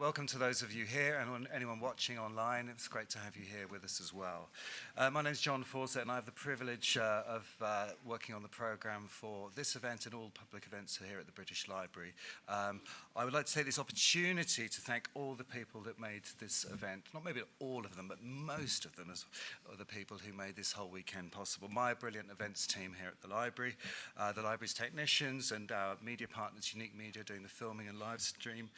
Welcome to those of you here and anyone watching online. It's great to have you here with us as well. My name is John Fawcett and I have the privilege of working on the programme for this event and all public events here at the British Library. I would like to take this opportunity to thank all the people that made this event, not maybe all of them, but most of them are the people who made this whole weekend possible. My brilliant events team here at the library's technicians and our media partners, Unique Media, doing the filming and live stream,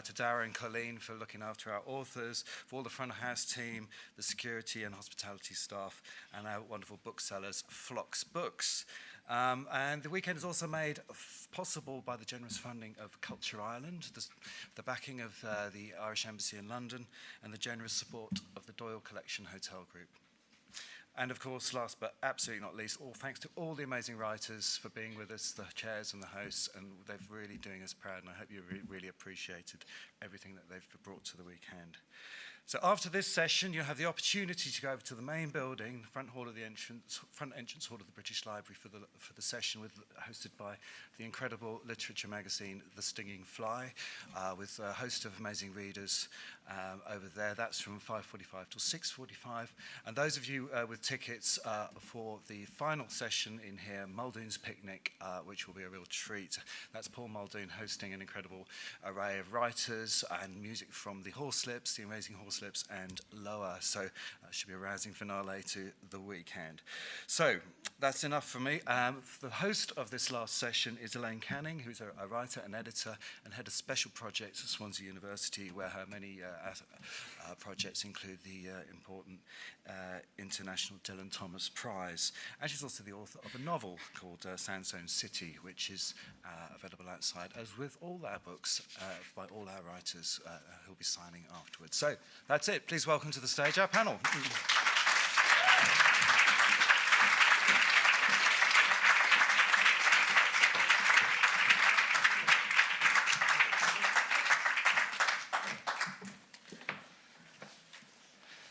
to Dara and Caoilinn for looking after our authors, for all the front of house team, the security and hospitality staff, and our wonderful booksellers, Phlox Books. And the weekend is also made possible by the generous funding of Culture Ireland, the backing of the Irish Embassy in London, and the generous support of the Doyle Collection Hotel Group. And of course, last but absolutely not least, all thanks to all the amazing writers for being with us, the chairs and the hosts, and they're really doing us proud, and I hope you really appreciated everything that they've brought to the weekend. So after this session, you'll have the opportunity to go over to the main building, the front entrance hall of the British Library for the session hosted by the incredible literature magazine, The Stinging Fly, with a host of amazing readers over there. That's from 5:45 till 6:45. And those of you with tickets for the final session in here, Muldoon's Picnic, which will be a real treat. That's Paul Muldoon hosting an incredible array of writers and music from the Horslips, the amazing Horslips, and Lower. So that should be a rousing finale to the weekend. So that's enough for me. The host of this last session is Elaine Canning, who's a writer and editor and head of special projects at Swansea University, where her many projects include the important International Dylan Thomas Prize. And she's also the author of a novel called Sandstone City, which is available outside, as with all our books by all our writers who'll be signing afterwards. So that's it. Please welcome to the stage our panel.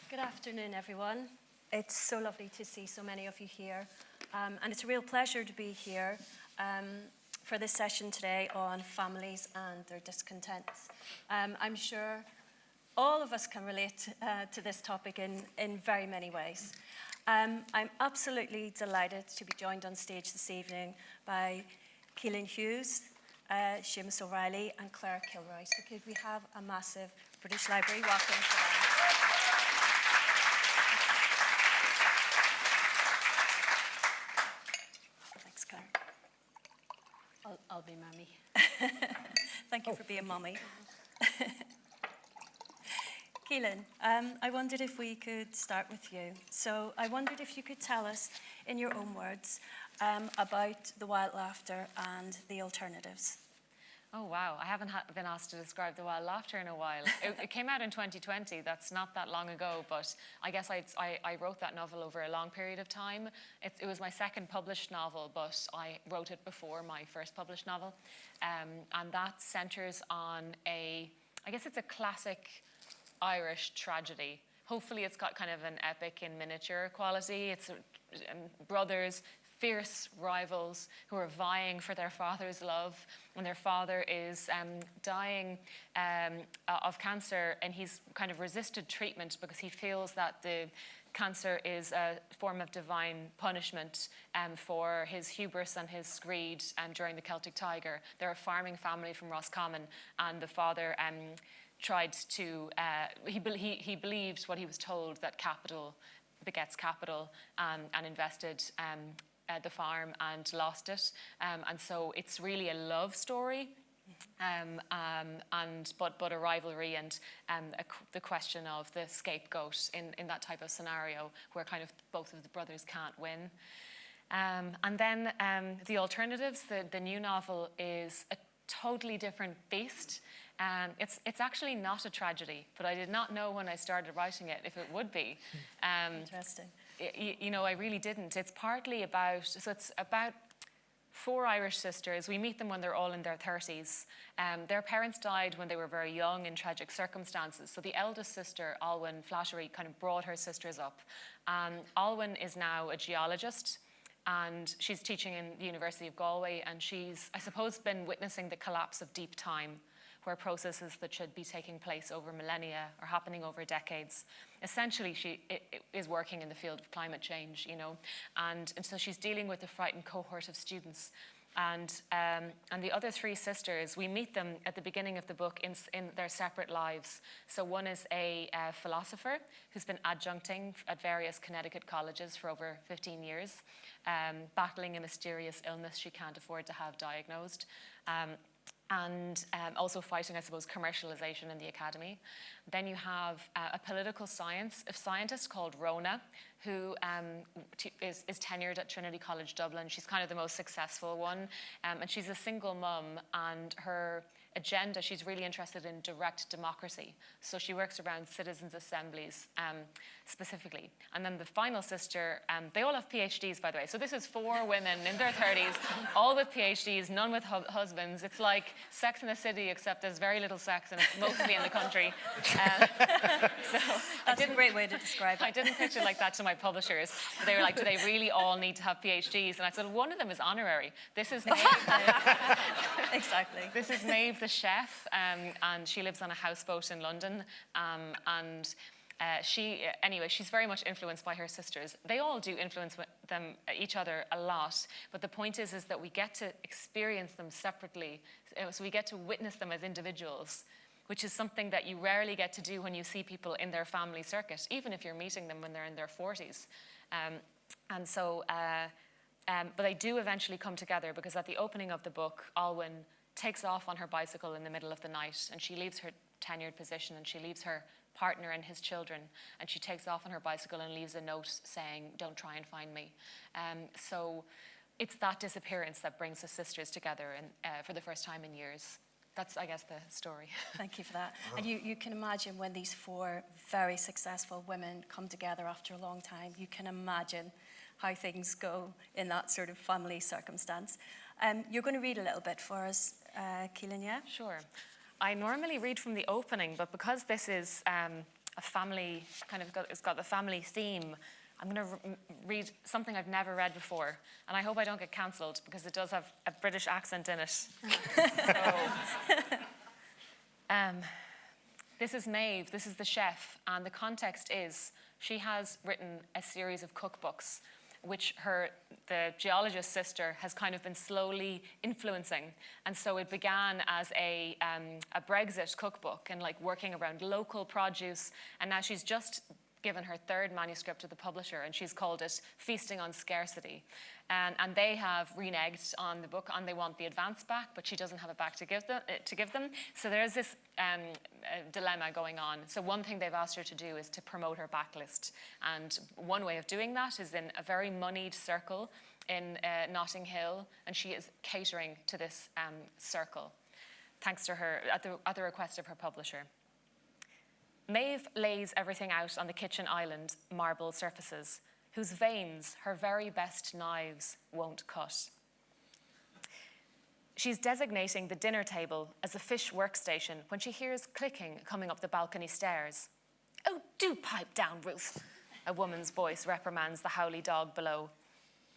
Good afternoon, everyone. It's so lovely to see so many of you here. And it's a real pleasure to be here for this session today on families and their discontents. I'm sure all of us can relate to this topic in very many ways. I'm absolutely delighted to be joined on stage this evening by Caoilinn Hughes, Séamas O'Reilly, and Claire Kilroy. So could we have a massive British Library welcome to them? Thanks, Claire. I'll be Mummy. Thank you for being Mummy. Caoilinn, I wondered if we could start with you. So I wondered if you could tell us, in your own words, about the Wild Laughter and the alternatives. Oh, wow. I haven't been asked to describe the Wild Laughter in a while. It came out in 2020. That's not that long ago, but I guess I wrote that novel over a long period of time. It was my second published novel, but I wrote it before my first published novel. And that centres on I guess it's a classic Irish tragedy. Hopefully it's got kind of an epic in miniature quality. It's brothers, fierce rivals who are vying for their father's love, and their father is dying of cancer, and he's kind of resisted treatment because he feels that the cancer is a form of divine punishment for his hubris and his greed during the Celtic Tiger. They're a farming family from Roscommon, and the father tried to, he believed what he was told, that capital begets capital, and invested the farm and lost it. And so it's really a love story, but a rivalry and the question of the scapegoat in that type of scenario where kind of both of the brothers can't win. And then the alternatives, the new novel is a totally different beast. It's actually not a tragedy, but I did not know when I started writing it if it would be. Interesting. You know, I really didn't. It's partly about, so it's about 4 Irish sisters. We meet them when they're all in their 30s. Their parents died when they were very young in tragic circumstances. So the eldest sister, Ailwyn Flattery, kind of brought her sisters up. Ailwyn is now a geologist, and she's teaching in the University of Galway, and she's, I suppose, been witnessing the collapse of deep time, where processes that should be taking place over millennia are happening over decades. Essentially, she is working in the field of climate change, you know, and so she's dealing with a frightened cohort of students. And the other three sisters, we meet them at the beginning of the book in their separate lives. So one is a philosopher who's been adjuncting at various Connecticut colleges for over 15 years, battling a mysterious illness she can't afford to have diagnosed. And also fighting, I suppose, commercialization in the academy. Then you have a political scientist called Rona, who is tenured at Trinity College Dublin. She's kind of the most successful one, and she's a single mum, and her agenda, she's really interested in direct democracy. So she works around citizens' assemblies specifically. And then the final sister, they all have PhDs, by the way. So this is 4 women in their 30s, all with PhDs, none with husbands. It's like Sex in the City, except there's very little sex, and it's mostly in the country. So that's a great way to describe it. I didn't pitch it like that to my publishers. They were like, do they really all need to have PhDs? And I said, one of them is honorary. This is Maeve. Exactly. This is Maeve, the chef, and she lives on a houseboat in London. She's very much influenced by her sisters. They all do influence each other a lot, but the point is that we get to experience them separately, so we get to witness them as individuals, which is something that you rarely get to do when you see people in their family circuit, even if you're meeting them when they're in their 40s. But they do eventually come together, because at the opening of the book, Caoilinn takes off on her bicycle in the middle of the night, and she leaves her tenured position, and she leaves her partner and his children, and she takes off on her bicycle and leaves a note saying, "Don't try and find me." So it's that disappearance that brings the sisters together for the first time in years. That's, I guess, the story. Thank you for that. And you can imagine when these 4 very successful women come together after a long time, you can imagine how things go in that sort of family circumstance. You're going to read a little bit for us, Caoilinn, yeah? Sure. I normally read from the opening, but because this is a family, it's got the family theme, I'm going to read something I've never read before, and I hope I don't get cancelled, because it does have a British accent in it. This is Maeve, this is the chef, and the context is she has written a series of cookbooks which the geologist sister has kind of been slowly influencing. And so it began as a Brexit cookbook and like working around local produce, and now she's just given her 3rd manuscript to the publisher, and she's called it Feasting on Scarcity. And they have reneged on the book, and they want the advance back, but she doesn't have it back to give them. So there's this dilemma going on. So one thing they've asked her to do is to promote her backlist. And one way of doing that is in a very moneyed circle in Notting Hill, and she is catering to this circle, thanks to her, at the request of her publisher. Maeve lays everything out on the kitchen island marble surfaces, whose veins her very best knives won't cut. She's designating the dinner table as a fish workstation when she hears clicking coming up the balcony stairs. "Oh, do pipe down, Ruth," a woman's voice reprimands the howly dog below.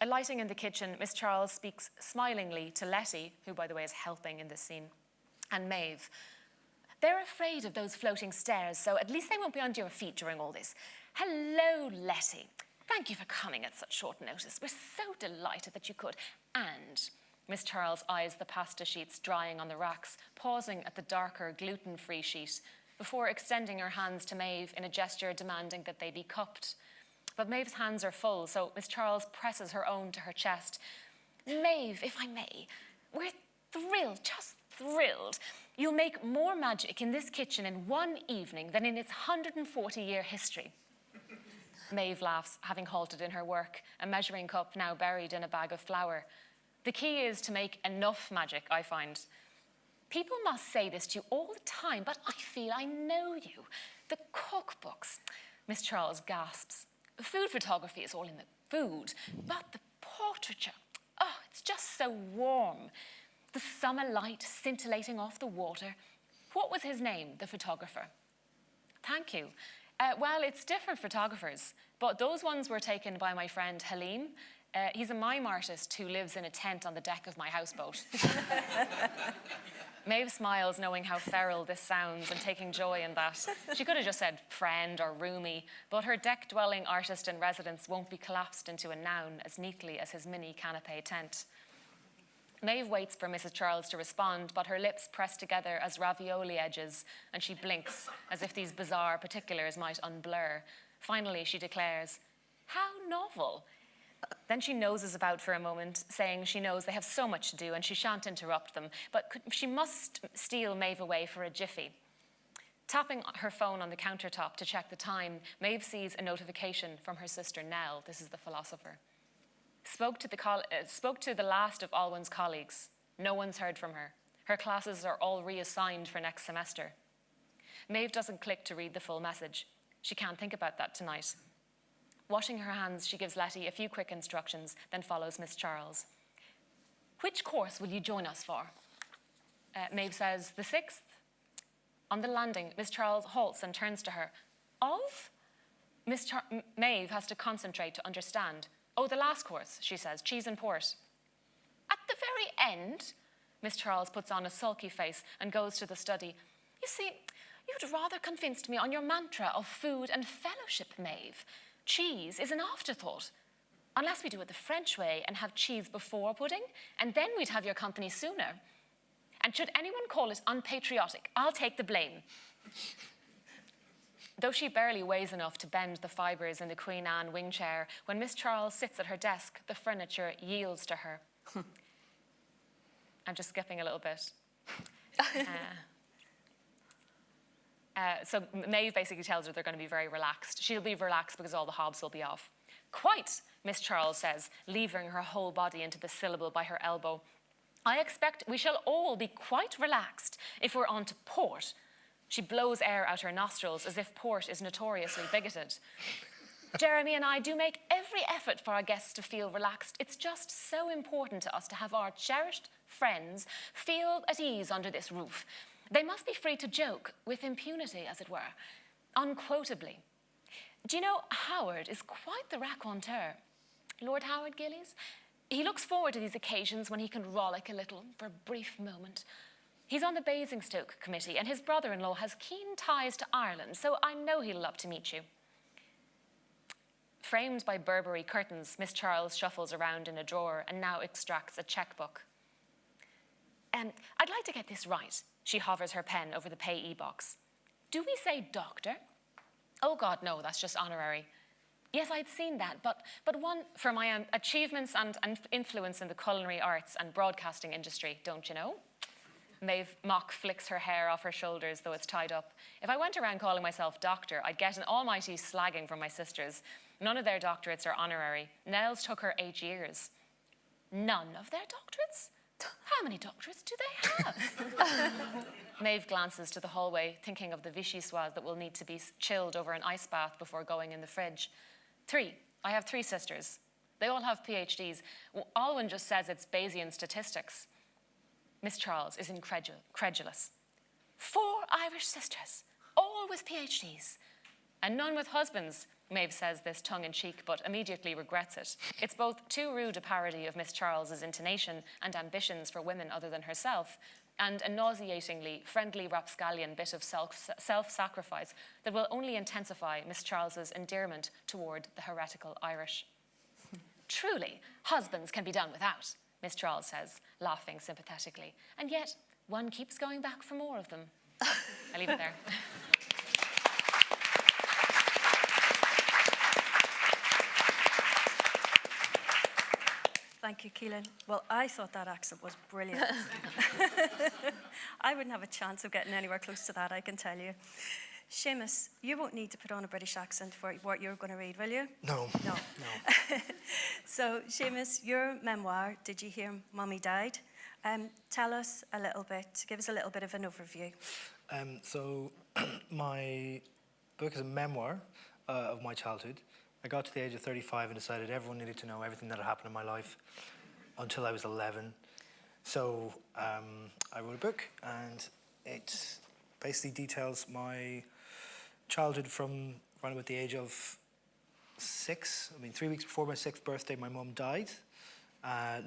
Alighting in the kitchen, Miss Charles speaks smilingly to Letty, who, by the way, is helping in this scene, and Maeve. "They're afraid of those floating stairs, so at least they won't be under your feet during all this. Hello, Letty. Thank you for coming at such short notice. We're so delighted that you could." And Miss Charles eyes the pasta sheets drying on the racks, pausing at the darker gluten-free sheet before extending her hands to Maeve in a gesture demanding that they be cupped. But Maeve's hands are full, so Miss Charles presses her own to her chest. "Maeve, if I may, we're thrilled, just thrilled. You'll make more magic in this kitchen in one evening than in its 140-year history." Maeve laughs, having halted in her work, a measuring cup now buried in a bag of flour. "The key is to make enough magic, I find. People must say this to you all the time, but I feel I know you. The cookbooks," Miss Charles gasps. "Food photography is all in the food, but the portraiture, oh, it's just so warm. The summer light scintillating off the water. What was his name, the photographer?" "Thank you. Well, it's different photographers, but those ones were taken by my friend Helene. He's a mime artist who lives in a tent on the deck of my houseboat. Maeve smiles, knowing how feral this sounds and taking joy in that. She could have just said friend or roomie, but her deck-dwelling artist in residence won't be collapsed into a noun as neatly as his mini canapé tent. Maeve waits for Mrs. Charles to respond, but her lips press together as ravioli edges, and she blinks as if these bizarre particulars might unblur. Finally, she declares, "How novel." Then she noses about for a moment, saying she knows they have so much to do and she shan't interrupt them, but she must steal Maeve away for a jiffy. Tapping her phone on the countertop to check the time, Maeve sees a notification from her sister Nell. This is the philosopher. Spoke to the last of Alwyn's colleagues. No one's heard from her. Her classes are all reassigned for next semester. Maeve doesn't click to read the full message. She can't think about that tonight. Washing her hands, she gives Letty a few quick instructions, then follows Miss Charles. "Which course will you join us for?" Maeve says, "The 6th. On the landing, Miss Charles halts and turns to her. "Of?" Maeve has to concentrate to understand. "Oh, the last course," she says, "cheese and port." "At the very end?" Miss Charles puts on a sulky face and goes to the study. "You see, you'd rather convinced me on your mantra of food and fellowship, Maeve. Cheese is an afterthought. Unless we do it the French way and have cheese before pudding, and then we'd have your company sooner. And should anyone call it unpatriotic, I'll take the blame." Though she barely weighs enough to bend the fibres in the Queen Anne wing chair, when Miss Charles sits at her desk, the furniture yields to her. I'm just skipping a little bit. So Maeve basically tells her they're going to be very relaxed. She'll be relaxed because all the hobs will be off. "Quite," Miss Charles says, levering her whole body into the syllable by her elbow. "I expect we shall all be quite relaxed if we're on to port." She blows air out her nostrils as if port is notoriously bigoted. "Jeremy and I do make every effort for our guests to feel relaxed. It's just so important to us to have our cherished friends feel at ease under this roof. They must be free to joke, with impunity, as it were, unquotably. Do you know, Howard is quite the raconteur. Lord Howard Gillies? He looks forward to these occasions when he can rollick a little for a brief moment. He's on the Basingstoke committee, and his brother-in-law has keen ties to Ireland, so I know he'll love to meet you." Framed by Burberry curtains, Miss Charles shuffles around in a drawer and now extracts a checkbook. "I'd like to get this right." She hovers her pen over the payee box. "Do we say doctor?" "Oh, God, no, that's just honorary." "Yes, I'd seen that, but one for my achievements and influence in the culinary arts and broadcasting industry, don't you know?" Maeve mock flicks her hair off her shoulders, though it's tied up. "If I went around calling myself doctor, I'd get an almighty slagging from my sisters. None of their doctorates are honorary. Nell's took her 8 years. "None of their doctorates? How many doctorates do they have?" Maeve glances to the hallway, thinking of the vichyssoise that will need to be chilled over an ice bath before going in the fridge. 3. I have 3 sisters. They all have PhDs. Alwyn just says it's Bayesian statistics. Miss Charles is incredulous. 4 Irish sisters, all with PhDs. "And none with husbands." Maeve says this tongue-in-cheek, but immediately regrets it. It's both too rude a parody of Miss Charles's intonation and ambitions for women other than herself, and a nauseatingly friendly rapscallion bit of self-sacrifice that will only intensify Miss Charles's endearment toward the heretical Irish. "Truly, husbands can be done without," Miss Charles says, laughing sympathetically. "And yet, one keeps going back for more of them." I leave it there. Thank you, Caoilinn. Well, I thought that accent was brilliant. I wouldn't have a chance of getting anywhere close to that, I can tell you. Séamas, you won't need to put on a British accent for what you're going to read, will you? No. So, Séamas, your memoir, Did You Hear Mummy Died? Tell us a little bit, give us a little bit of an overview. So my book is a memoir of my childhood. I got to the age of 35 and decided everyone needed to know everything that had happened in my life until I was 11. So I wrote a book, and it basically details my childhood from around about the age of 6. I mean, 3 weeks before my 6th birthday, my mum died,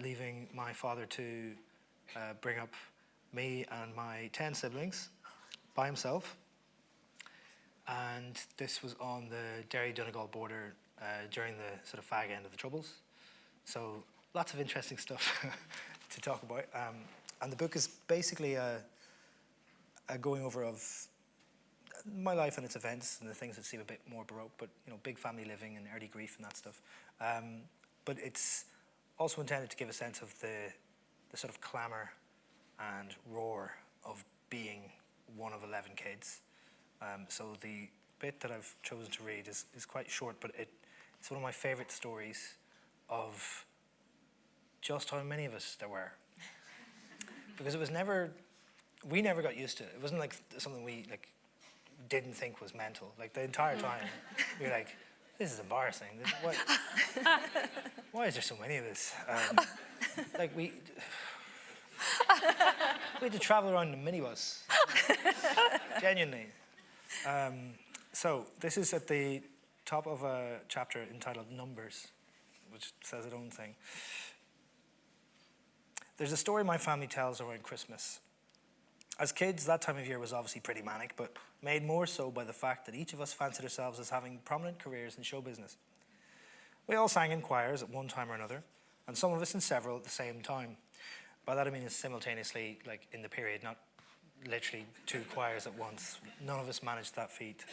leaving my father to bring up me and my 10 siblings by himself. And this was on the Derry-Donegal border during the sort of fag end of the Troubles. So lots of interesting stuff to talk about. And the book is basically a going over of my life and its events and the things that seem a bit more baroque, but big family living and early grief and that stuff. But it's also intended to give a sense of the sort of clamour and roar of being one of 11 kids. So the bit that I've chosen to read is quite short, but it's one of my favourite stories of just how many of us there were. Because we never got used to it. It wasn't like something we didn't think was mental. Like the entire time, we were like, this is embarrassing. Why is there so many of this? We had to travel around in a minibus. Genuinely. So this is at the top of a chapter entitled Numbers, which says its own thing. There's a story my family tells around Christmas. As kids, that time of year was obviously pretty manic, but made more so by the fact that each of us fancied ourselves as having prominent careers in show business. We all sang in choirs at one time or another, and some of us in several at the same time. By that I mean simultaneously, like in the period, not literally 2 choirs at once. None of us managed that feat.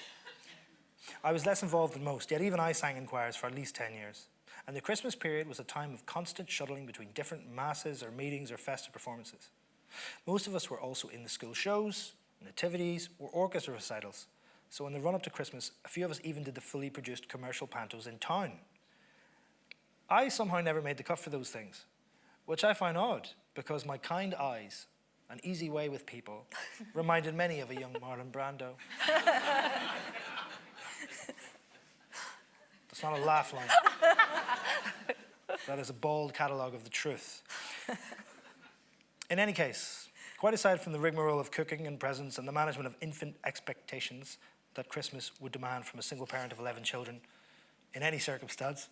I was less involved than most, yet even I sang in choirs for at least 10 years. And the Christmas period was a time of constant shuttling between different masses or meetings or festive performances. Most of us were also in the school shows, nativities, or orchestra recitals. So in the run-up to Christmas, a few of us even did the fully produced commercial pantos in town. I somehow never made the cut for those things, which I find odd, because my kind eyes and easy way with people reminded many of a young Marlon Brando. That's not a laugh line. That is a bold catalogue of the truth. In any case, quite aside from the rigmarole of cooking and presents and the management of infant expectations that Christmas would demand from a single parent of 11 children in any circumstance,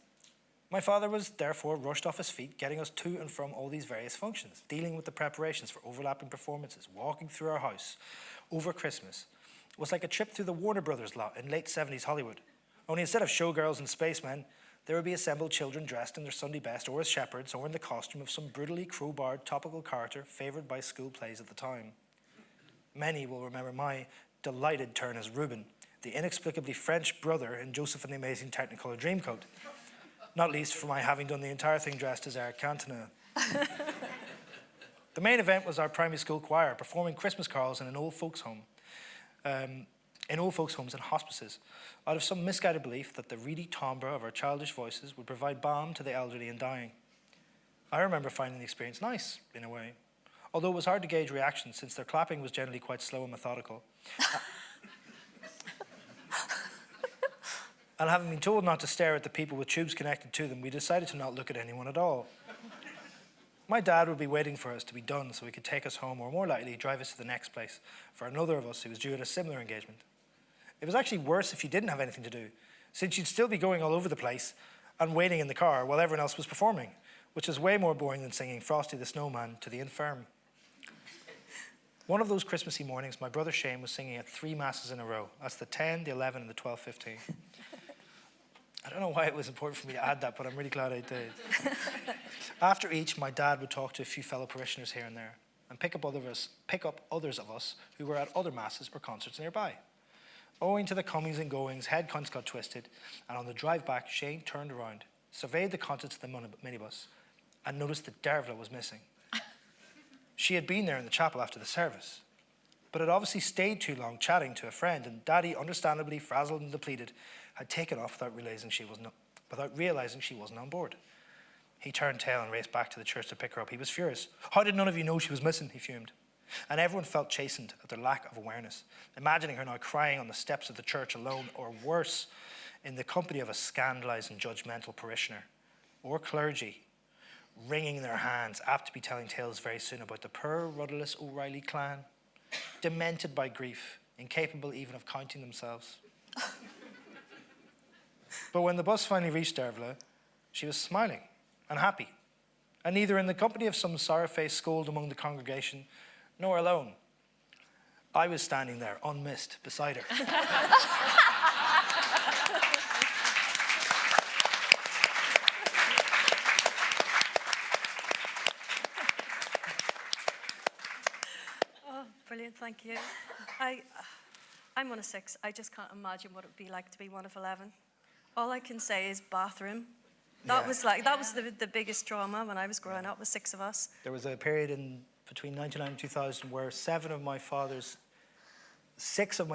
my father was therefore rushed off his feet, getting us to and from all these various functions, dealing with the preparations for overlapping performances, walking through our house over Christmas. It was like a trip through the Warner Brothers lot in late 70s Hollywood. Only instead of showgirls and spacemen, there would be assembled children dressed in their Sunday best or as shepherds or in the costume of some brutally crowbarred topical character favoured by school plays at the time. Many will remember my delighted turn as Reuben, the inexplicably French brother in Joseph and the Amazing Technicolor Dreamcoat, not least for my having done the entire thing dressed as Eric Cantona. The main event was our primary school choir performing Christmas carols in an old folks' home. In old folks' homes and hospices, out of some misguided belief that the reedy timbre of our childish voices would provide balm to the elderly and dying. I remember finding the experience nice, in a way, although it was hard to gauge reaction since their clapping was generally quite slow and methodical. And having been told not to stare at the people with tubes connected to them, we decided to not look at anyone at all. My dad would be waiting for us to be done so he could take us home, or more likely, drive us to the next place for another of us who was due at a similar engagement. It was actually worse if you didn't have anything to do, since you'd still be going all over the place and waiting in the car while everyone else was performing, which is way more boring than singing Frosty the Snowman to the infirm. One of those Christmassy mornings, my brother Shane was singing at 3 masses in a row. That's the 10, the 11, and the 12:15. I don't know why it was important for me to add that, but I'm really glad I did. After each, my dad would talk to a few fellow parishioners here and there and pick up others of us who were at other masses or concerts nearby. Owing to the comings and goings, head counts got twisted, and on the drive back, Shane turned around, surveyed the contents of the minibus, and noticed that Dervla was missing. She had been there in the chapel after the service, but had obviously stayed too long chatting to a friend, and Daddy, understandably frazzled and depleted, had taken off without realising she wasn't on board. He turned tail and raced back to the church to pick her up. He was furious. How did none of you know she was missing? He fumed. And everyone felt chastened at their lack of awareness, imagining her now crying on the steps of the church alone, or worse, in the company of a scandalised and judgmental parishioner, or clergy, wringing their hands, apt to be telling tales very soon about the poor rudderless O'Reilly clan, demented by grief, incapable even of counting themselves. But when the bus finally reached Dervla, she was smiling and happy, and neither in the company of some sour-faced scold among the congregation, nor alone. I was standing there, unmissed, beside her. Oh, brilliant, thank you. I'm one of 6. I just can't imagine what it would be like to be one of 11. All I can say is bathroom. That was the biggest drama when I was growing up, with 6 of us. There was a period between 1999 and 2000 where 6 of my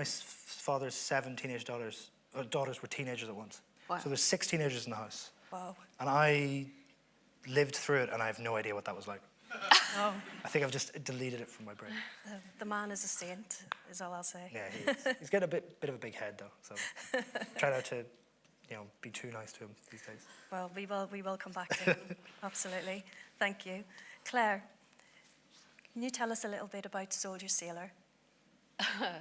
father's 7 teenage daughters were teenagers at once. Wow. So there's 6 teenagers in the house. Wow. And I lived through it, and I have no idea what that was like. Oh, I think I've just deleted it from my brain. the man is a saint, is all I'll say. Yeah, he is. He's got a bit of a big head, though, so try not to, be too nice to him these days. Well, we will come back to him. Absolutely. Thank you. Claire, can you tell us a little bit about Soldier Sailor?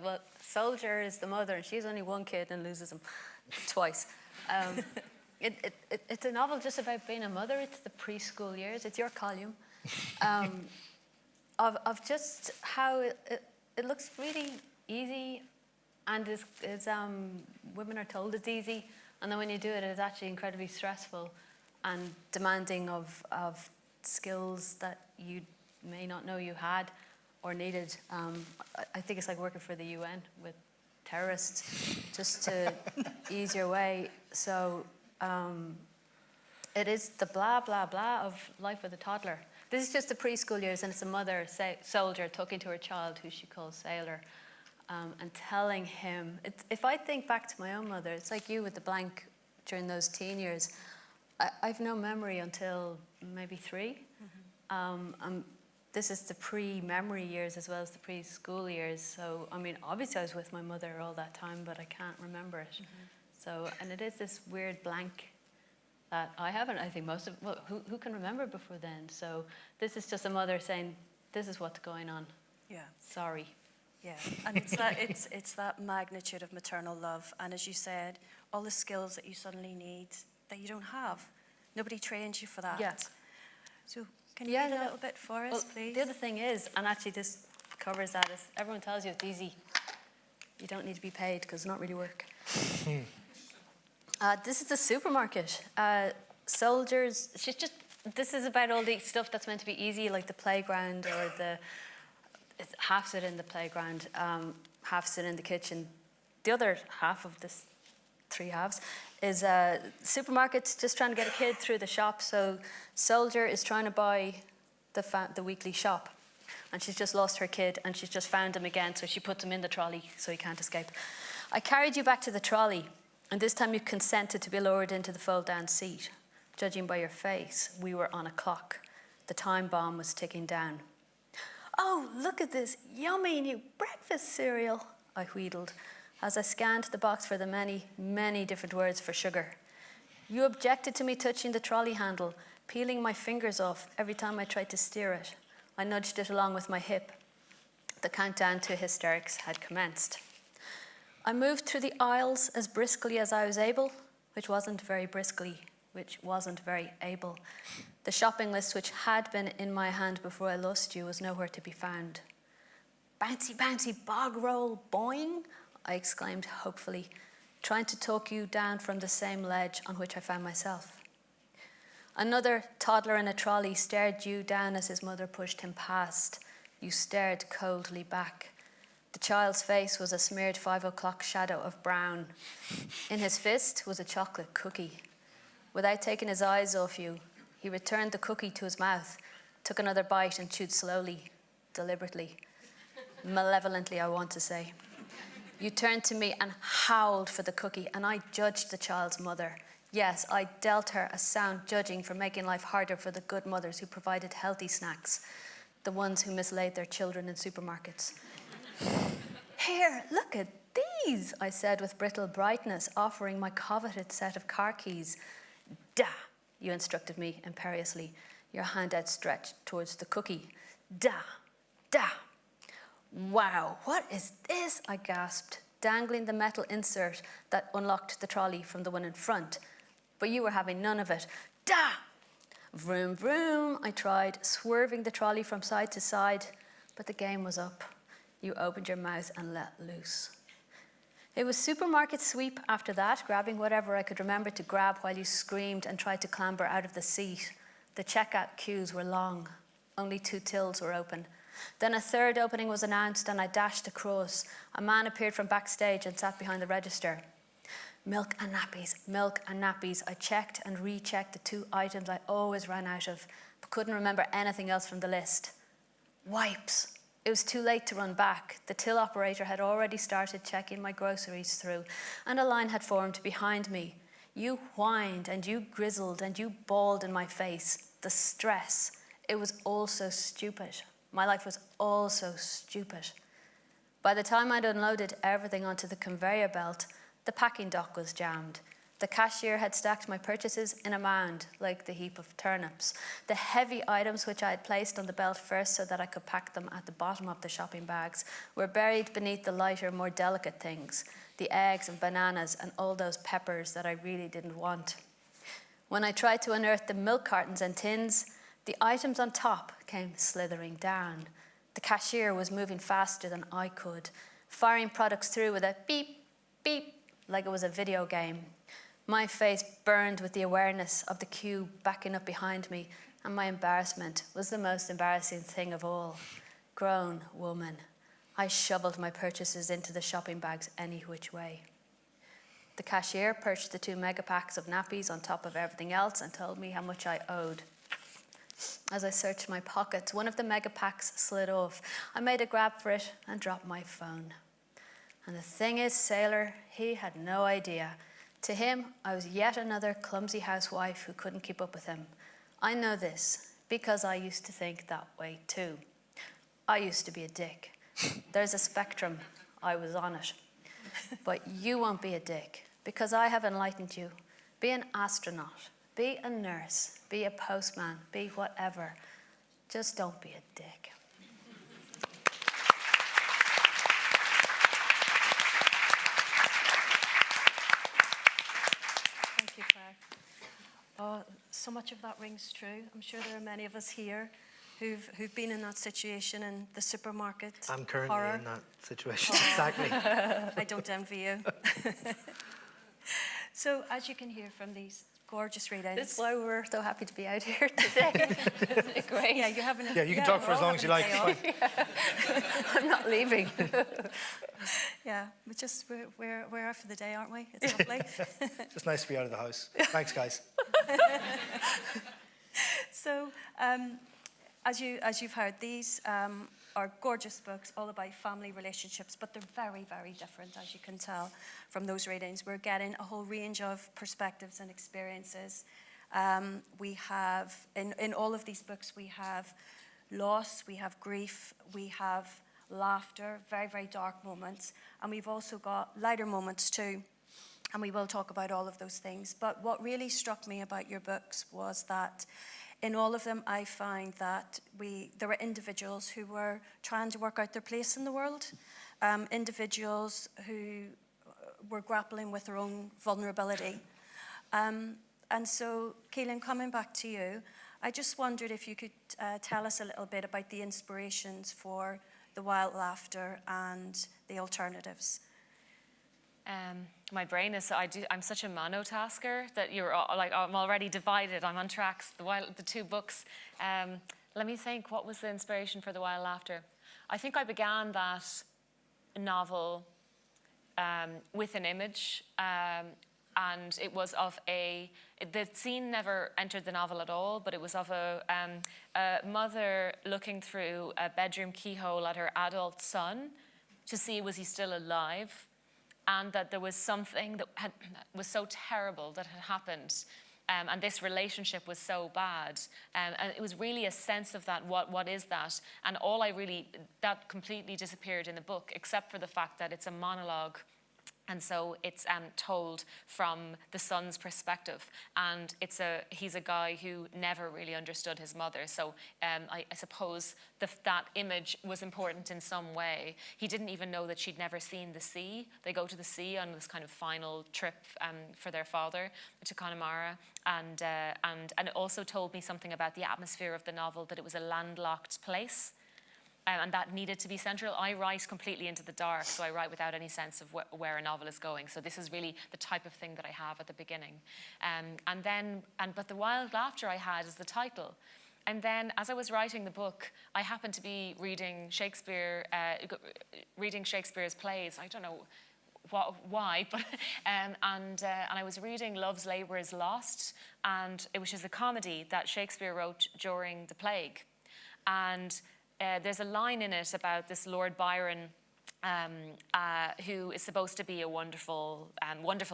Well, Soldier is the mother, and she's only one kid and loses him twice. It's a novel just about being a mother. It's the preschool years. It's your column. Of just how it looks really easy, and is women are told it's easy, and then when you do it, it's actually incredibly stressful and demanding of skills that you may not know you had or needed. I think it's like working for the UN with terrorists, just to ease your way. So it is the blah, blah, blah of life with a toddler. This is just the preschool years, and it's a mother, soldier, talking to her child, who she calls Sailor, and telling him, if I think back to my own mother, it's like you with the blank during those teen years. I've no memory until maybe 3. This is the pre-memory years as well as the preschool years. So, obviously I was with my mother all that time, but I can't remember it. So, and it is this weird blank that I haven't, I think who can remember before then? So this is just a mother saying, this is what's going on. Yeah. Sorry. Yeah, and it's that magnitude of maternal love, and as you said, all the skills that you suddenly need that you don't have. Nobody trains you for that. Yeah. So can you read a little bit for us, please? The other thing is, and actually this covers that, is everyone tells you it's easy. You don't need to be paid because it's not really work. This is the supermarket. Soldiers, this is about all the stuff that's meant to be easy, like the playground or it's half sit in the playground, half sit in the kitchen. The other half of this 3 halves is supermarkets, just trying to get a kid through the shop. So Soldier is trying to buy the weekly shop, and she's just lost her kid, and she's just found him again, so she puts him in the trolley so he can't escape. I carried you back to the trolley, and this time you consented to be lowered into the fold-down seat. Judging by your face, we were on a clock. The time bomb was ticking down. "Oh, look at this yummy new breakfast cereal," I wheedled, as I scanned the box for the many, many different words for sugar. You objected to me touching the trolley handle, peeling my fingers off every time I tried to steer it. I nudged it along with my hip. The countdown to hysterics had commenced. I moved through the aisles as briskly as I was able, which wasn't very able. The shopping list, which had been in my hand before I lost you, was nowhere to be found. "Bouncy, bouncy, bog roll, boing," I exclaimed hopefully, trying to talk you down from the same ledge on which I found myself. Another toddler in a trolley stared you down as his mother pushed him past. You stared coldly back. The child's face was a smeared 5 o'clock shadow of brown. In his fist was a chocolate cookie. Without taking his eyes off you, he returned the cookie to his mouth, took another bite and chewed slowly, deliberately, malevolently, I want to say. You turned to me and howled for the cookie, and I judged the child's mother. Yes, I dealt her a sound judging for making life harder for the good mothers who provided healthy snacks, the ones who mislaid their children in supermarkets. "Here, look at these," I said with brittle brightness, offering my coveted set of car keys. "Da," you instructed me imperiously, your hand outstretched towards the cookie. "Da, da." "Wow, what is this?" I gasped, dangling the metal insert that unlocked the trolley from the one in front. But you were having none of it. Da! Vroom, vroom, I tried, swerving the trolley from side to side, but the game was up. You opened your mouth and let loose. It was supermarket sweep after that, grabbing whatever I could remember to grab while you screamed and tried to clamber out of the seat. The checkout queues were long. Only 2 tills were open. Then a third opening was announced and I dashed across. A man appeared from backstage and sat behind the register. Milk and nappies, milk and nappies. I checked and rechecked the 2 items I always ran out of, but couldn't remember anything else from the list. Wipes. It was too late to run back. The till operator had already started checking my groceries through, and a line had formed behind me. You whined and you grizzled and you bawled in my face. The stress. It was all so stupid. My life was all so stupid. By the time I'd unloaded everything onto the conveyor belt, the packing dock was jammed. The cashier had stacked my purchases in a mound, like the heap of turnips. The heavy items which I had placed on the belt first so that I could pack them at the bottom of the shopping bags were buried beneath the lighter, more delicate things, the eggs and bananas and all those peppers that I really didn't want. When I tried to unearth the milk cartons and tins, the items on top came slithering down. The cashier was moving faster than I could, firing products through with a beep, beep, like it was a video game. My face burned with the awareness of the queue backing up behind me, and my embarrassment was the most embarrassing thing of all. Grown woman. I shoveled my purchases into the shopping bags any which way. The cashier perched the 2 megapacks of nappies on top of everything else and told me how much I owed. As I searched my pockets, one of the megapacks slid off. I made a grab for it and dropped my phone. And the thing is, sailor, he had no idea. To him, I was yet another clumsy housewife who couldn't keep up with him. I know this because I used to think that way too. I used to be a dick. There's a spectrum. I was on it. But you won't be a dick because I have enlightened you. Be an astronaut. Be a nurse. Be a postman. Be whatever. Just don't be a dick. Oh, so much of that rings true. I'm sure there are many of us here who've been in that situation in the supermarket. I'm currently horror. in that situation, exactly. I don't envy you. So, as you can hear from these gorgeous readings. That's why we're so happy to be out here today. Isn't it great? Yeah, you haven't. Yeah, you can talk for as long as you like. I'm not leaving. Yeah, but just we're out for the day, aren't we? It's lovely. Just nice to be out of the house. Thanks, guys. So, as you've heard, these are gorgeous books all about family relationships, but they're very, very different, as you can tell from those readings. We're getting a whole range of perspectives and experiences. We have, in all of these books, we have loss, we have grief, we have laughter, very, very dark moments, and we've also got lighter moments too. And we will talk about all of those things. But what really struck me about your books was that in all of them, I found that there were individuals who were trying to work out their place in the world, individuals who were grappling with their own vulnerability. And so, Caoilinn, coming back to you, I just wondered if you could tell us a little bit about the inspirations for the wild laughter and the alternatives. My brain is, I'm such a monotasker that I'm already divided. I'm on tracks, the 2 books. Let me think, what was the inspiration for The Wild Laughter? I think I began that novel with an image, and it was of the scene never entered the novel at all, but it was of a mother looking through a bedroom keyhole at her adult son to see was he still alive. And that there was something that was so terrible that had happened, and this relationship was so bad, and it was really a sense of that. What is that? And that completely disappeared in the book, except for the fact that it's a monologue And so it's told from the son's perspective. And he's a guy who never really understood his mother. So I suppose that image was important in some way. He didn't even know that she'd never seen the sea. They go to the sea on this kind of final trip for their father to Connemara. And it also told me something about the atmosphere of the novel, that it was a landlocked place. And that needed to be central. I write completely into the dark, so I write without any sense of where a novel is going. So this is really the type of thing that I have at the beginning. But the wild laughter I had is the title. And then, as I was writing the book, I happened to be reading Shakespeare's plays. I don't know why, but and I was reading Love's Labour is Lost, which is a comedy that Shakespeare wrote during the plague, and there's a line in it about this Lord Byron who is supposed to be a wonderful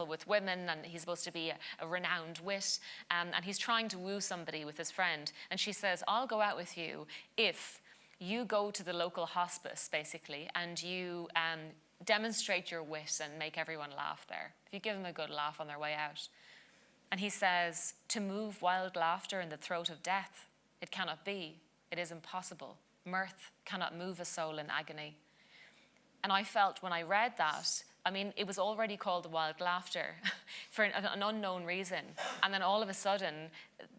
with women, and he's supposed to be a renowned wit, and he's trying to woo somebody with his friend. And she says, I'll go out with you if you go to the local hospice, basically, and you demonstrate your wit and make everyone laugh there. If you give them a good laugh on their way out. And he says, to move wild laughter in the throat of death, it cannot be. It is impossible. Mirth cannot move a soul in agony. And I felt when I read that, I mean, it was already called the wild laughter for an unknown reason. And then all of a sudden,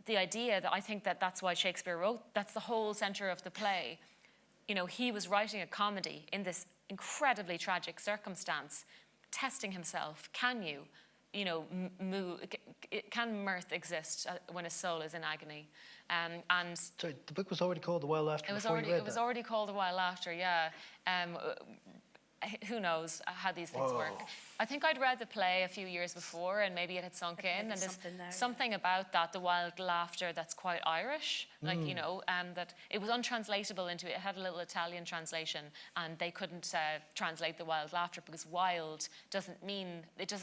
the idea that I think that's why Shakespeare wrote, that's the whole center of the play. You know, he was writing a comedy in this incredibly tragic circumstance, testing himself. Can mirth exist when a soul is in agony? And Sorry, the book was already called The Wild Laughter. It was already called The Wild Laughter. Yeah. Who knows how these things work? I think I'd read the play a few years before, and maybe it had sunk in. And there's something about that, the wild laughter, that's quite Irish. Like, you know, that it was untranslatable into it. It had a little Italian translation, and they couldn't translate the wild laughter because wild doesn't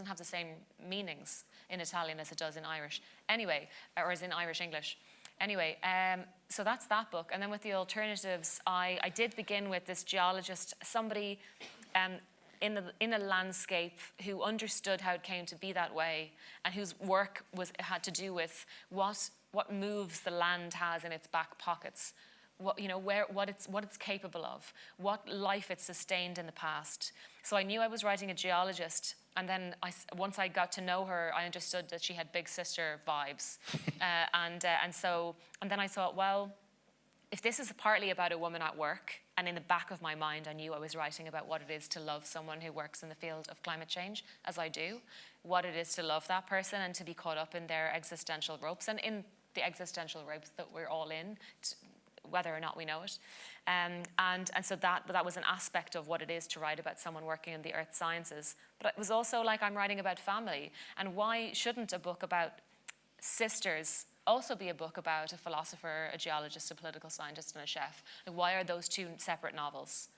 have the same meanings in Italian as it does in Irish. Anyway, or as in Irish English. Anyway, so that's that book. And then with the alternatives, I did begin with this geologist, somebody in a landscape who understood how it came to be that way, and whose work had to do with what moves the land has in its back pockets, what it's capable of, what life it sustained in the past. So I knew I was writing a geologist, and then once I got to know her, I understood that she had big sister vibes, and then I thought, well, if this is partly about a woman at work, and in the back of my mind I knew I was writing about what it is to love someone who works in the field of climate change, as I do, what it is to love that person and to be caught up in their existential ropes, and in the existential ropes that we're all in, whether or not we know it. And so that was an aspect of what it is to write about someone working in the earth sciences. But it was also like I'm writing about family, and why shouldn't a book about sisters also be a book about a philosopher, a geologist, a political scientist, and a chef? Like, why are those two separate novels?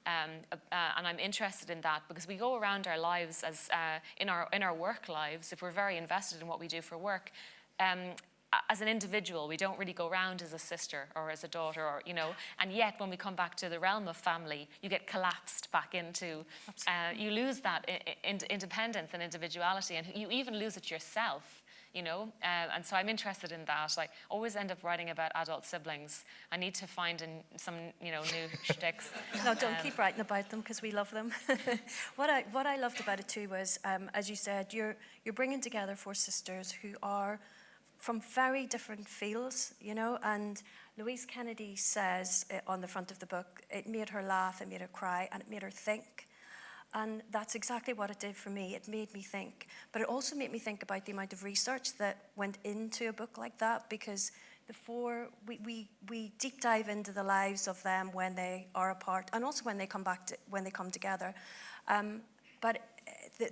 And I'm interested in that because we go around our lives as in our work lives, if we're very invested in what we do for work, as an individual, we don't really go around as a sister or as a daughter, or and yet when we come back to the realm of family, you get collapsed back into, you lose that independence and individuality, and you even lose it yourself. And so I'm interested in that. I always end up writing about adult siblings. I need to find some, new shticks. No, don't keep writing about them because we love them. What I loved about it too was, as you said, you're bringing together four sisters who are from very different fields, and Louise Kennedy says on the front of the book, it made her laugh, it made her cry, and it made her think. And that's exactly what it did for me. It made me think. But it also made me think about the amount of research that went into a book like that, because we deep dive into the lives of them when they are apart, and also when they come together. But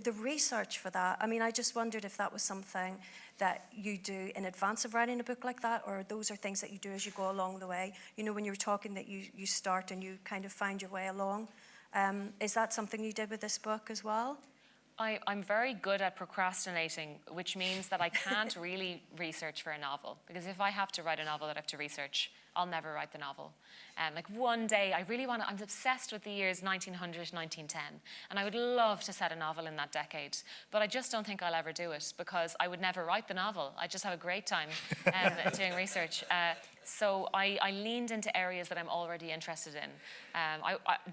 the research for that, I just wondered if that was something that you do in advance of writing a book like that, or those are things that you do as you go along the way. When you were talking that you start and you kind of find your way along. Is that something you did with this book as well? I'm very good at procrastinating, which means that I can't really research for a novel. Because if I have to write a novel that I have to research, I'll never write the novel. Like one day, I'm obsessed with the years 1900 to 1910. And I would love to set a novel in that decade. But I just don't think I'll ever do it because I would never write the novel. I just have a great time doing research. So I leaned into areas that I'm already interested in.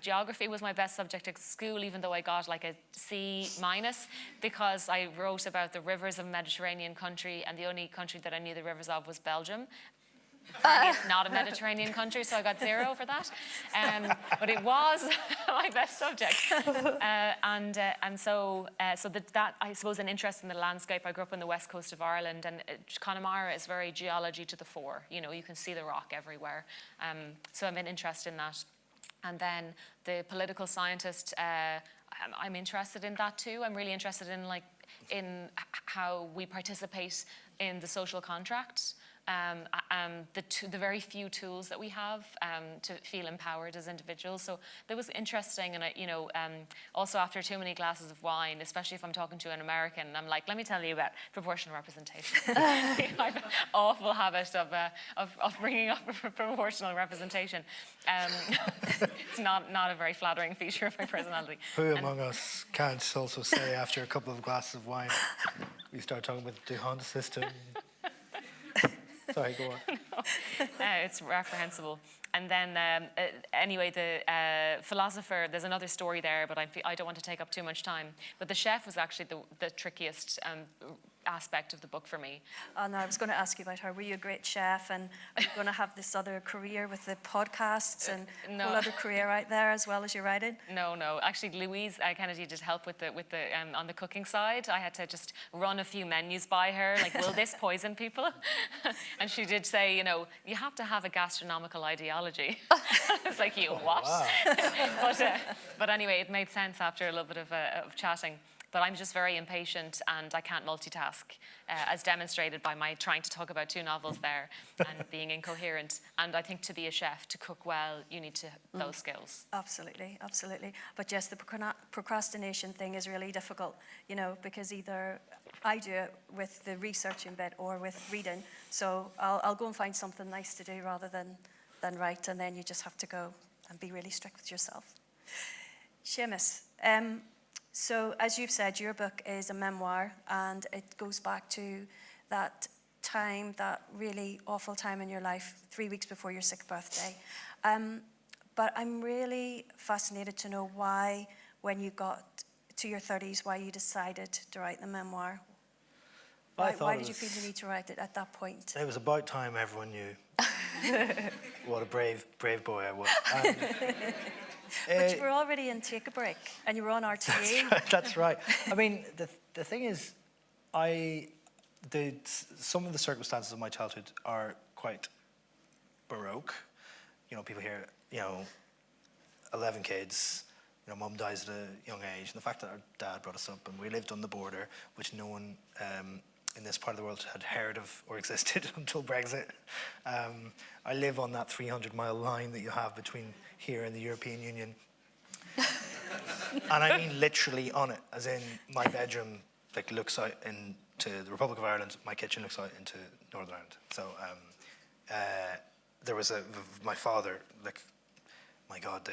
Geography was my best subject at school, even though I got like a C- because I wrote about the rivers of a Mediterranean country, and the only country that I knew the rivers of was Belgium. Apparently it's not a Mediterranean country, so I got 0 for that. But it was my best subject. So that, I suppose, an interest in the landscape. I grew up on the west coast of Ireland, and Connemara is very geology to the fore. You know, you can see the rock everywhere. So I'm an interest in that. And then the political scientist, I'm interested in that too. I'm really interested in how we participate in the social contract. The very few tools that we have to feel empowered as individuals. So that was interesting, and also after too many glasses of wine, especially if I'm talking to an American, I'm like, let me tell you about proportional representation. I have an awful habit of bringing up proportional representation. It's not a very flattering feature of my personality. Who among us can't also say after a couple of glasses of wine, we start talking about the Honda system? Sorry, go on. No, it's reprehensible. And then, anyway, the philosopher, there's another story there, but I don't want to take up too much time. But the chef was actually the trickiest aspect of the book for me. Oh, no, I was going to ask you about her. Were you a great chef, and are you going to have this other career with the podcasts and No. whole other career out there as well as your writing? No. Actually, Louise Kennedy did help with the on the cooking side. I had to just run a few menus by her, like, will this poison people? And she did say, you have to have a gastronomical ideology. It's like, you what? Wow. But anyway, it made sense after a little bit of chatting. But I'm just very impatient, and I can't multitask, as demonstrated by my trying to talk about 2 novels there and being incoherent. And I think to be a chef, to cook well, you need those skills. Absolutely. But yes, the procrastination thing is really difficult, because either I do it with the researching bit or with reading. So I'll go and find something nice to do rather than write, and then you just have to go and be really strict with yourself. Séamas, so as you've said, your book is a memoir, and it goes back to that time, that really awful time in your life, 3 weeks before your 6th birthday. But I'm really fascinated to know why, when you got to your 30s, why you decided to write the memoir. Why did you feel the need to write it at that point? It was about time everyone knew what a brave boy I was. But you were already in Take a Break, and you were on RTE. That's right. I mean, the thing is, some of the circumstances of my childhood are quite baroque. People hear, 11 kids, mum dies at a young age, and the fact that our dad brought us up, and we lived on the border, which no one in this part of the world had heard of or existed until Brexit. I live on that 300-mile line that you have between here and the European Union. And I mean literally on it, as in my bedroom looks out into the Republic of Ireland, my kitchen looks out into Northern Ireland. So there was my father, my God,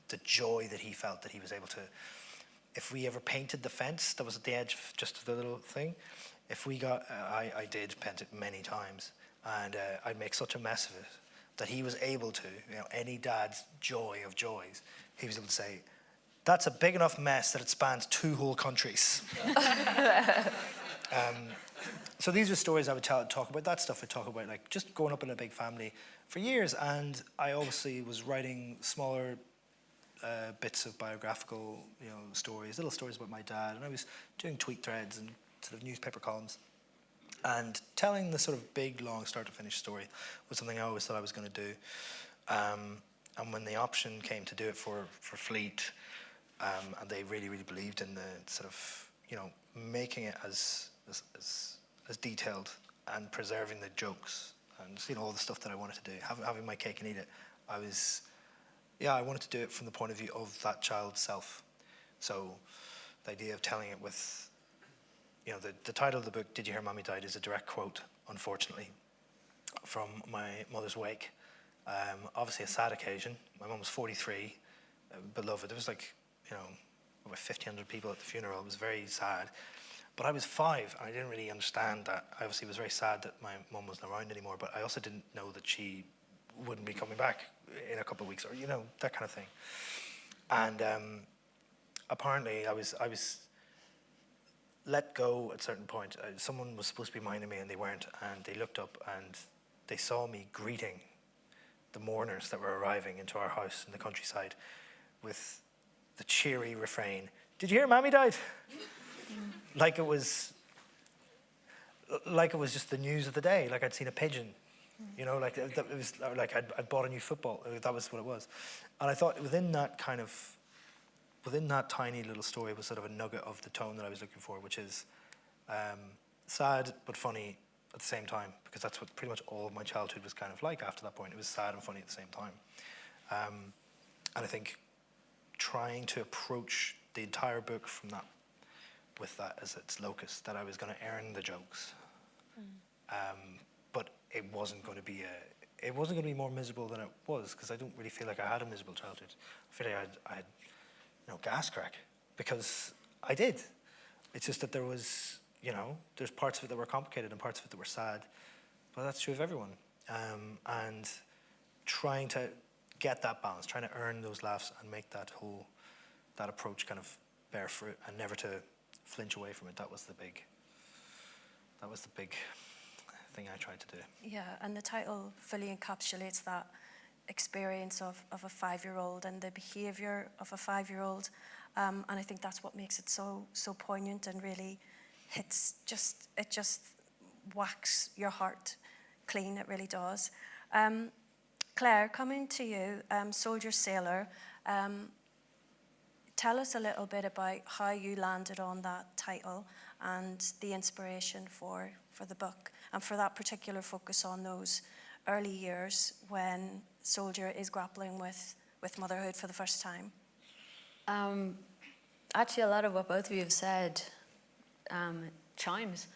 the joy that he felt that he was able to, if we ever painted the fence that was at the edge of just the little thing, if we got, I did paint it many times, and I'd make such a mess of it that he was able to, any dad's joy of joys, he was able to say, that's a big enough mess that it spans 2 whole countries. So these are stories I would talk about, that stuff I talk about, just growing up in a big family for years, and I obviously was writing smaller bits of biographical, stories, little stories about my dad, and I was doing tweet threads and sort of newspaper columns. And telling the sort of big, long, start-to-finish story was something I always thought I was going to do. And when the option came to do it for Fleet, and they really, really believed in the sort of, making it as detailed and preserving the jokes and, all the stuff that I wanted to do, having my cake and eat it, I wanted to do it from the point of view of that child's self. So the idea of telling it with, the title of the book, Did You Hear Mommy Died, is a direct quote, unfortunately, from my mother's wake. Obviously a sad occasion. My mum was 43, beloved. There was over 1,500 people at the funeral. It was very sad. But I was 5, and I didn't really understand that. I obviously was very sad that my mum wasn't around anymore, but I also didn't know that she wouldn't be coming back in a couple of weeks, or, that kind of thing. And apparently I was let go at a certain point. Someone was supposed to be minding me, and they weren't, and they looked up, and they saw me greeting the mourners that were arriving into our house in the countryside with the cheery refrain, "Did you hear Mammy died?" Like it was just the news of the day, like I'd seen a pigeon, it was like I'd bought a new football. That was what it was. And I thought within that tiny little story was sort of a nugget of the tone that I was looking for, which is sad but funny at the same time, because that's what pretty much all of my childhood was kind of like after that point. It was sad and funny at the same time. And I think trying to approach the entire book from that, with that as its locus, that I was going to earn the jokes, but it wasn't going to be more miserable than it was, because I don't really feel like I had a miserable childhood. I feel like I had gas crack, because I did. It's just that there was, there's parts of it that were complicated and parts of it that were sad, but that's true of everyone. And trying to get that balance, trying to earn those laughs and make that approach kind of bear fruit, and never to flinch away from it. That was the big thing I tried to do. Yeah, and the title fully encapsulates that experience of a 5-year-old and the behaviour of a 5-year-old, and I think that's what makes it so poignant and really it just whacks your heart clean. It really does. Claire, coming to you, Soldier Sailor, tell us a little bit about how you landed on that title and the inspiration for the book, and for that particular focus on those early years when Soldier is grappling with motherhood for the first time. Actually, a lot of what both of you have said chimes.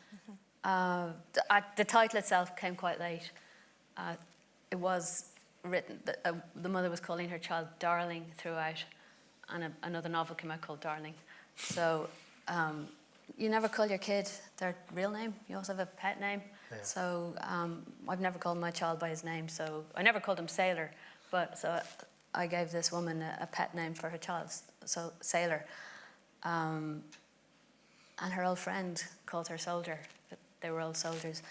The title itself came quite late. It was written, the mother was calling her child Darling throughout, and another novel came out called Darling. So you never call your kid their real name. You also have a pet name. Yeah. So I've never called my child by his name. So I never called him Sailor, so I gave this woman a pet name for her child, so Sailor. And her old friend called her Soldier. But they were old soldiers.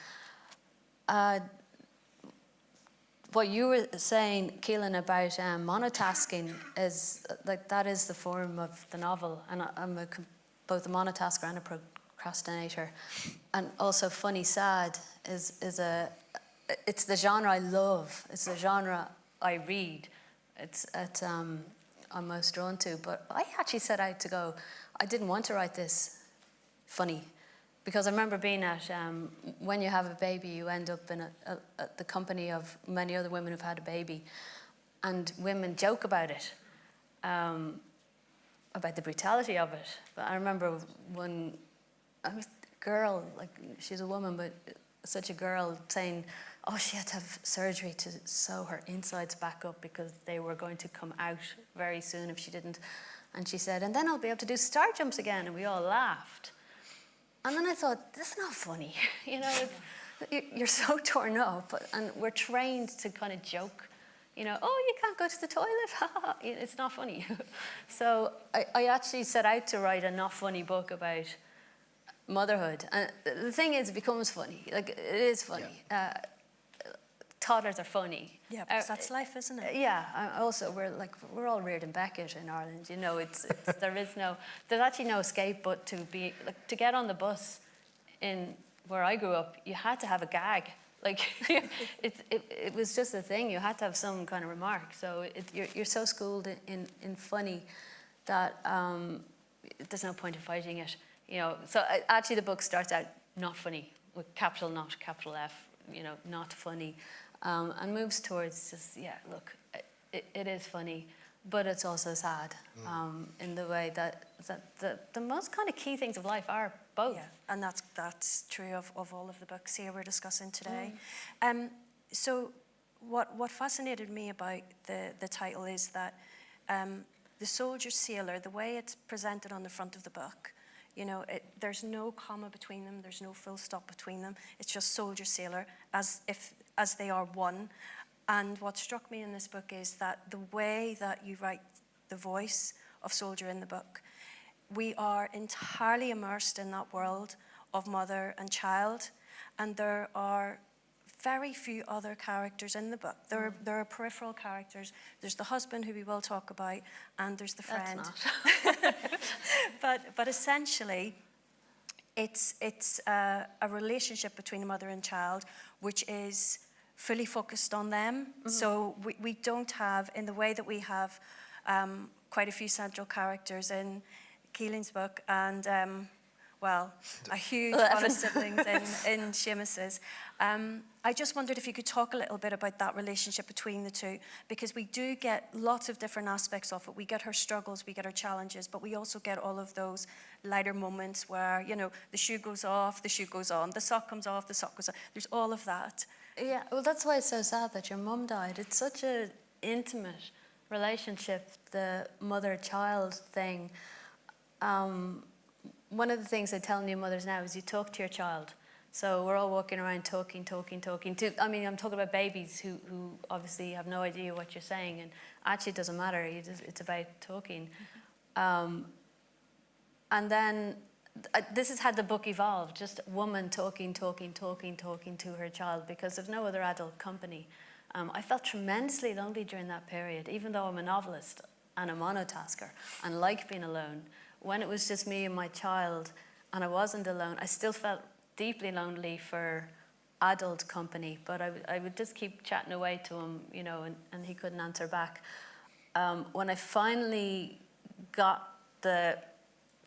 What you were saying, Caoilinn, about monotasking is that is the form of the novel, and I'm both a monotasker and a procrastinator, and also funny sad is it's the genre I love. It's the genre I read. I'm most drawn to. But I actually set out to go. I didn't want to write this funny, because I remember being at, when you have a baby, you end up in the company of many other women who've had a baby, and women joke about it, about the brutality of it. But I remember when I was a girl, like she's a woman, but such a girl, saying, oh, she had to have surgery to sew her insides back up because they were going to come out very soon if she didn't. And she said, and then I'll be able to do star jumps again. And we all laughed. And then I thought, this is not funny. You're so torn up. And we're trained to kind of joke, oh, you can't go to the toilet. It's not funny. So I actually set out to write a not funny book about motherhood. And the thing is, it becomes funny. Like, it is funny. Yeah. Toddlers are funny. Yeah, because that's life, isn't it? Yeah. Also, we're all reared in Beckett in Ireland. There's actually no escape but to get on the bus in where I grew up. You had to have a gag. Like, it was just a thing. You had to have some kind of remark. So you're so schooled in funny that there's no point in fighting it. So actually the book starts out not funny, with capital not, capital F, not funny, and moves towards just, look, it is funny, but it's also sad in the way that the most kind of key things of life are both. Yeah, and that's true of all of the books here we're discussing today. So what fascinated me about the title is that the soldier sailor, the way it's presented on the front of the book, you know, there's no comma between them, there's no full stop between them. It's just soldier sailor as they are one. And what struck me in this book is that the way that you write the voice of soldier in the book, we are entirely immersed in that world of mother and child, and there are very few other characters in the book. There are peripheral characters. There's the husband, who we will talk about, and there's the friend. But essentially, it's a relationship between a mother and child, which is fully focused on them. So we don't have, in the way that we have quite a few central characters in Caoilinn's book, and a huge lot of siblings in Séamas's. I just wondered if you could talk a little bit about that relationship between the two, because we do get lots of different aspects of it. We get her struggles, we get her challenges, but we also get all of those lighter moments where, you know, the shoe goes off, the shoe goes on, the sock comes off, the sock goes on. There's all of that. Yeah, well, that's why it's so sad that your mum died. It's such an intimate relationship, the mother-child thing. One of the things I tell new mothers now is you talk to your child. So we're all walking around talking. I'm talking about babies who obviously have no idea what you're saying, and actually it doesn't matter. It's about talking. And then this has had the book evolve, just a woman talking to her child, because there's no other adult company. I felt tremendously lonely during that period, even though I'm a novelist and a monotasker and like being alone. When it was just me and my child and I wasn't alone, I still felt deeply lonely for adult company, but I would just keep chatting away to him, you know, and he couldn't answer back. When I finally got the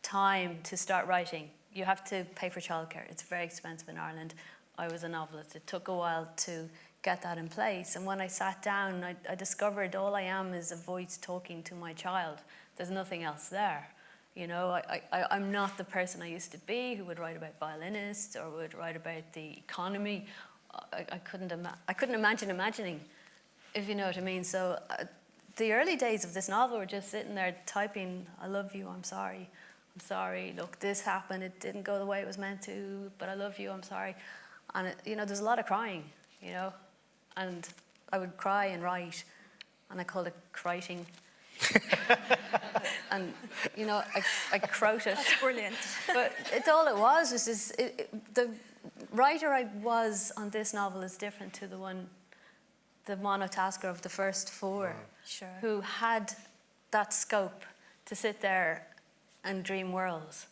time to start writing, you have to pay for childcare. It's very expensive in Ireland. I was a novelist. It took a while to get that in place. And when I sat down, I discovered all I am is a voice talking to my child. There's nothing else there. You know, I'm not the person I used to be, who would write about violinists or would write about the economy. I couldn't imagine imagining, if you know what I mean. So the early days of this novel were just sitting there typing, I love you, I'm sorry, look, this happened, it didn't go the way it was meant to, but I love you, I'm sorry. And, you know, there's a lot of crying, you know, and I would cry and write, and I called it writing. And, you know, I croaked it. That's brilliant. But all it was this, the writer I was on this novel is different to the monotasker of the first four, who had that scope to sit there and dream worlds.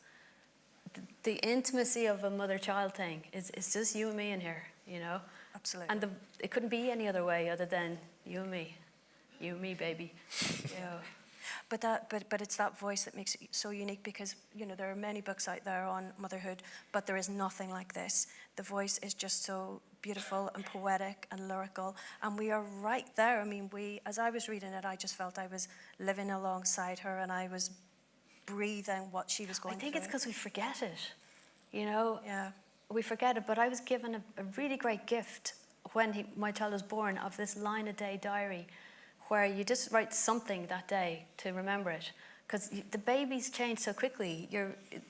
The intimacy of a mother-child thing is just you and me in here, you know? Absolutely. And it couldn't be any other way other than you and me, baby. Yeah. But it's that voice that makes it so unique, because, you know, there are many books out there on motherhood, but there is nothing like this. The voice is just so beautiful and poetic and lyrical, and we are right there. I mean, as I was reading it, I just felt I was living alongside her, and I was breathing what she was going through. I think it's because we forget it, you know? Yeah. We forget it, but I was given a really great gift when my child was born, of this line-a-day diary, where you just write something that day to remember it. Because the babies change so quickly.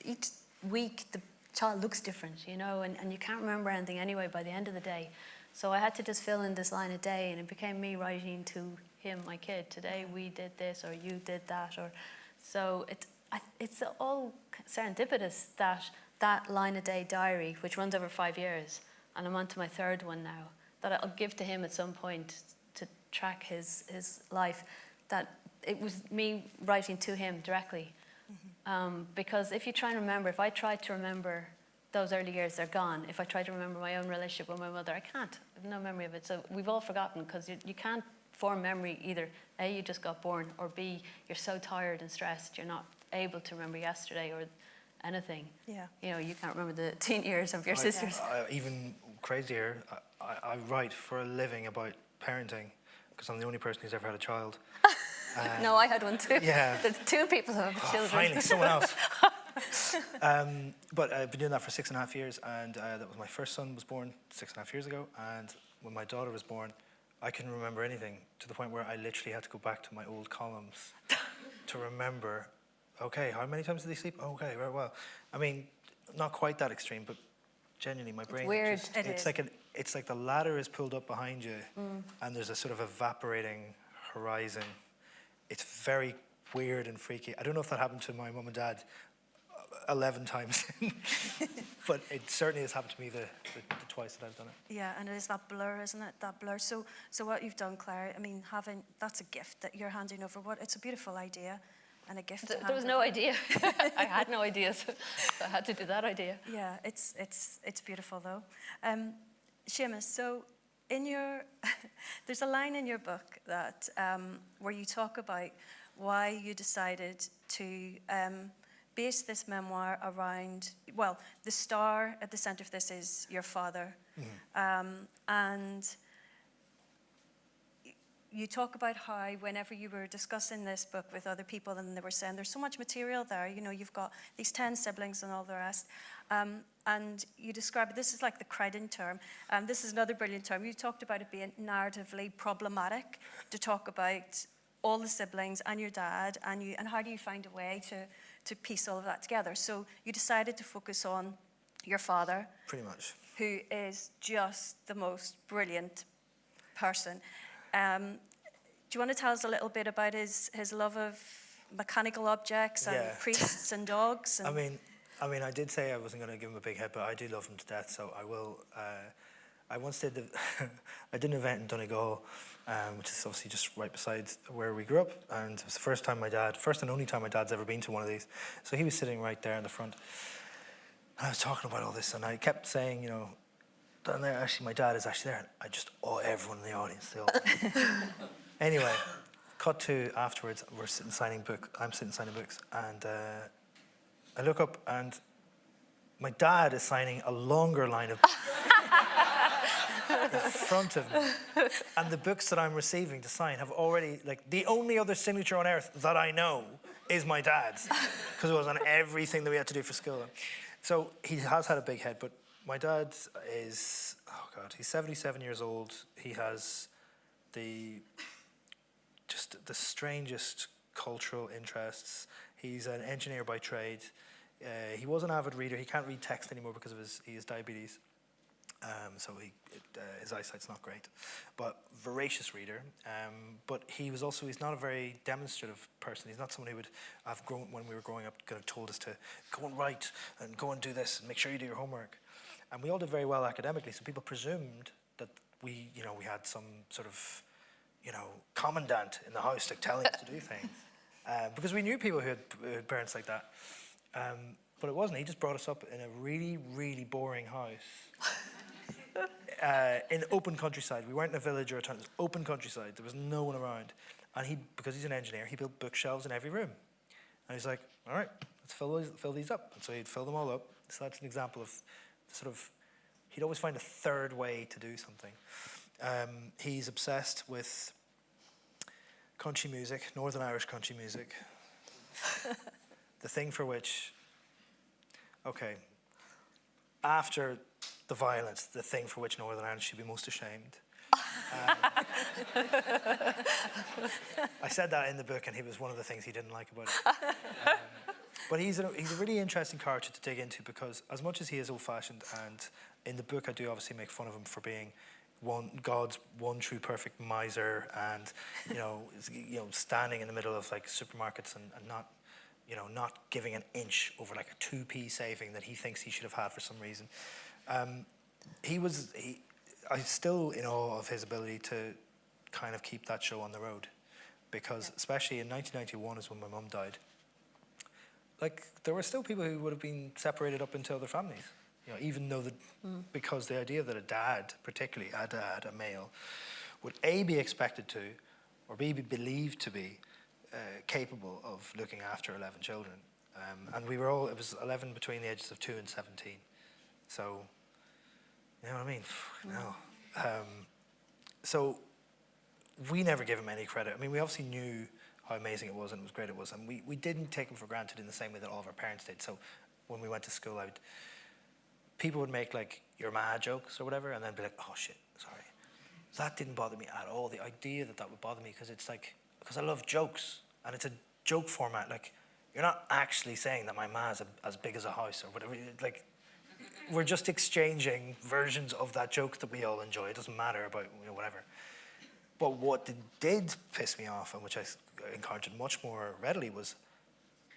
Each week the child looks different, you know, and you can't remember anything anyway by the end of the day. So I had to just fill in this line a day, and it became me writing to him, my kid. Today we did this, or you did that, or so it's all serendipitous that line-a-day diary, which runs over 5 years, and I'm on to my third one now, that I'll give to him at some point to track his life, that it was me writing to him directly. Because if you try and remember, if I tried to remember those early years, they're gone. If I try to remember my own relationship with my mother, I can't. I have no memory of it. So we've all forgotten, because you can't form memory either. A, you just got born, or B, you're so tired and stressed, you're not able to remember yesterday or anything. Yeah. You know, you can't remember the teen years of your sisters. Even crazier, I write for a living about parenting, because I'm the only person who's ever had a child. No, I had one too. Yeah. The two people who have children. Finally, someone else. But I've been doing that for 6.5 years, and that was my first son was born 6.5 years ago, and when my daughter was born, I couldn't remember anything, to the point where I literally had to go back to my old columns to remember, okay, how many times did they sleep? Okay, very well. I mean, not quite that extreme, but genuinely my brain... weird. It's like the ladder is pulled up behind you, and there's a sort of evaporating horizon. It's very weird and freaky. I don't know if that happened to my mum and dad 11 times, but it certainly has happened to me the twice that I've done it. Yeah, and it is that blur, isn't it? That blur. So what you've done, Claire, I mean, that's a gift that you're handing over. It's a beautiful idea and a gift. There was no idea. I had no ideas, so I had to do that idea. Yeah, it's beautiful though. Séamas, so in your, there's a line in your book that where you talk about why you decided to base this memoir around, well, the star at the center of this is your father. And you talk about how whenever you were discussing this book with other people and they were saying there's so much material there, you know, you've got these 10 siblings and all the rest. And you describe it, this is like the Caoilinn term. This is another brilliant term. You talked about it being narratively problematic to talk about all the siblings and your dad, and how do you find a way to piece all of that together? So you decided to focus on your father. Pretty much. Who is just the most brilliant person. Do you want to tell us a little bit about his love of mechanical objects and priests and dogs? And I mean, I did say I wasn't going to give him a big head, but I do love him to death, so I will. I once did I did an event in Donegal, which is obviously just right beside where we grew up, and it was the first and only time my dad's ever been to one of these. So he was sitting right there in the front. And I was talking about all this, and I kept saying, you know, down there, actually, my dad is actually there. And I just, everyone in the audience, they all. Anyway, cut to afterwards, I'm sitting signing books, and I look up, and my dad is signing a longer line of books in front of me. And the books that I'm receiving to sign have already, like, the only other signature on earth that I know is my dad's, because it was on everything that we had to do for school. So he has had a big head, but my dad is, he's 77 years old. He has the strangest cultural interests. He's an engineer by trade. He was an avid reader. He can't read text anymore because of he has diabetes. So his eyesight's not great, but voracious reader. But he's not a very demonstrative person. He's not someone who would have grown, when we were growing up, kind of told us to go and write and go and do this and make sure you do your homework. And we all did very well academically, so people presumed that we had some sort of, commandant in the house, like, telling us to do things. Because we knew people who had parents like that. But it wasn't. He just brought us up in a really, really boring house. In open countryside. We weren't in a village or a town. It was open countryside. There was no one around. And because he's an engineer, he built bookshelves in every room. And he's like, all right, let's fill these up. And so he'd fill them all up. So that's an example of he'd always find a third way to do something. He's obsessed with country music, Northern Irish country music. The thing for which, after the violence, the thing for which Northern Ireland should be most ashamed. I said that in the book, and he was one of the things he didn't like about it. But he's a really interesting character to dig into, because as much as he is old-fashioned, and in the book I do obviously make fun of him for being God's one true perfect miser, and standing in the middle of like supermarkets and not giving an inch over like a 2p saving that he thinks he should have had for some reason. I'm still in awe of his ability to kind of keep that show on the road, because especially in 1991 is when my mum died. Like, there were still people who would have been separated up into other families, even though because the idea that a dad, particularly a male, would A, be expected to, or B, be believed to be capable of looking after 11 children. And it was 11 between the ages of 2 and 17. So, you know what I mean? No. So we never gave him any credit. I mean, we obviously knew how amazing it was and it was great it was. And we didn't take them for granted in the same way that all of our parents did. So when we went to school, people would make like your ma jokes or whatever, and then be like, oh shit, sorry. That didn't bother me at all. The idea that would bother me, because I love jokes, and it's a joke format. Like, you're not actually saying that my ma's as big as a house or whatever. Like, we're just exchanging versions of that joke that we all enjoy. It doesn't matter about, whatever. But what did piss me off, and which I encountered much more readily, was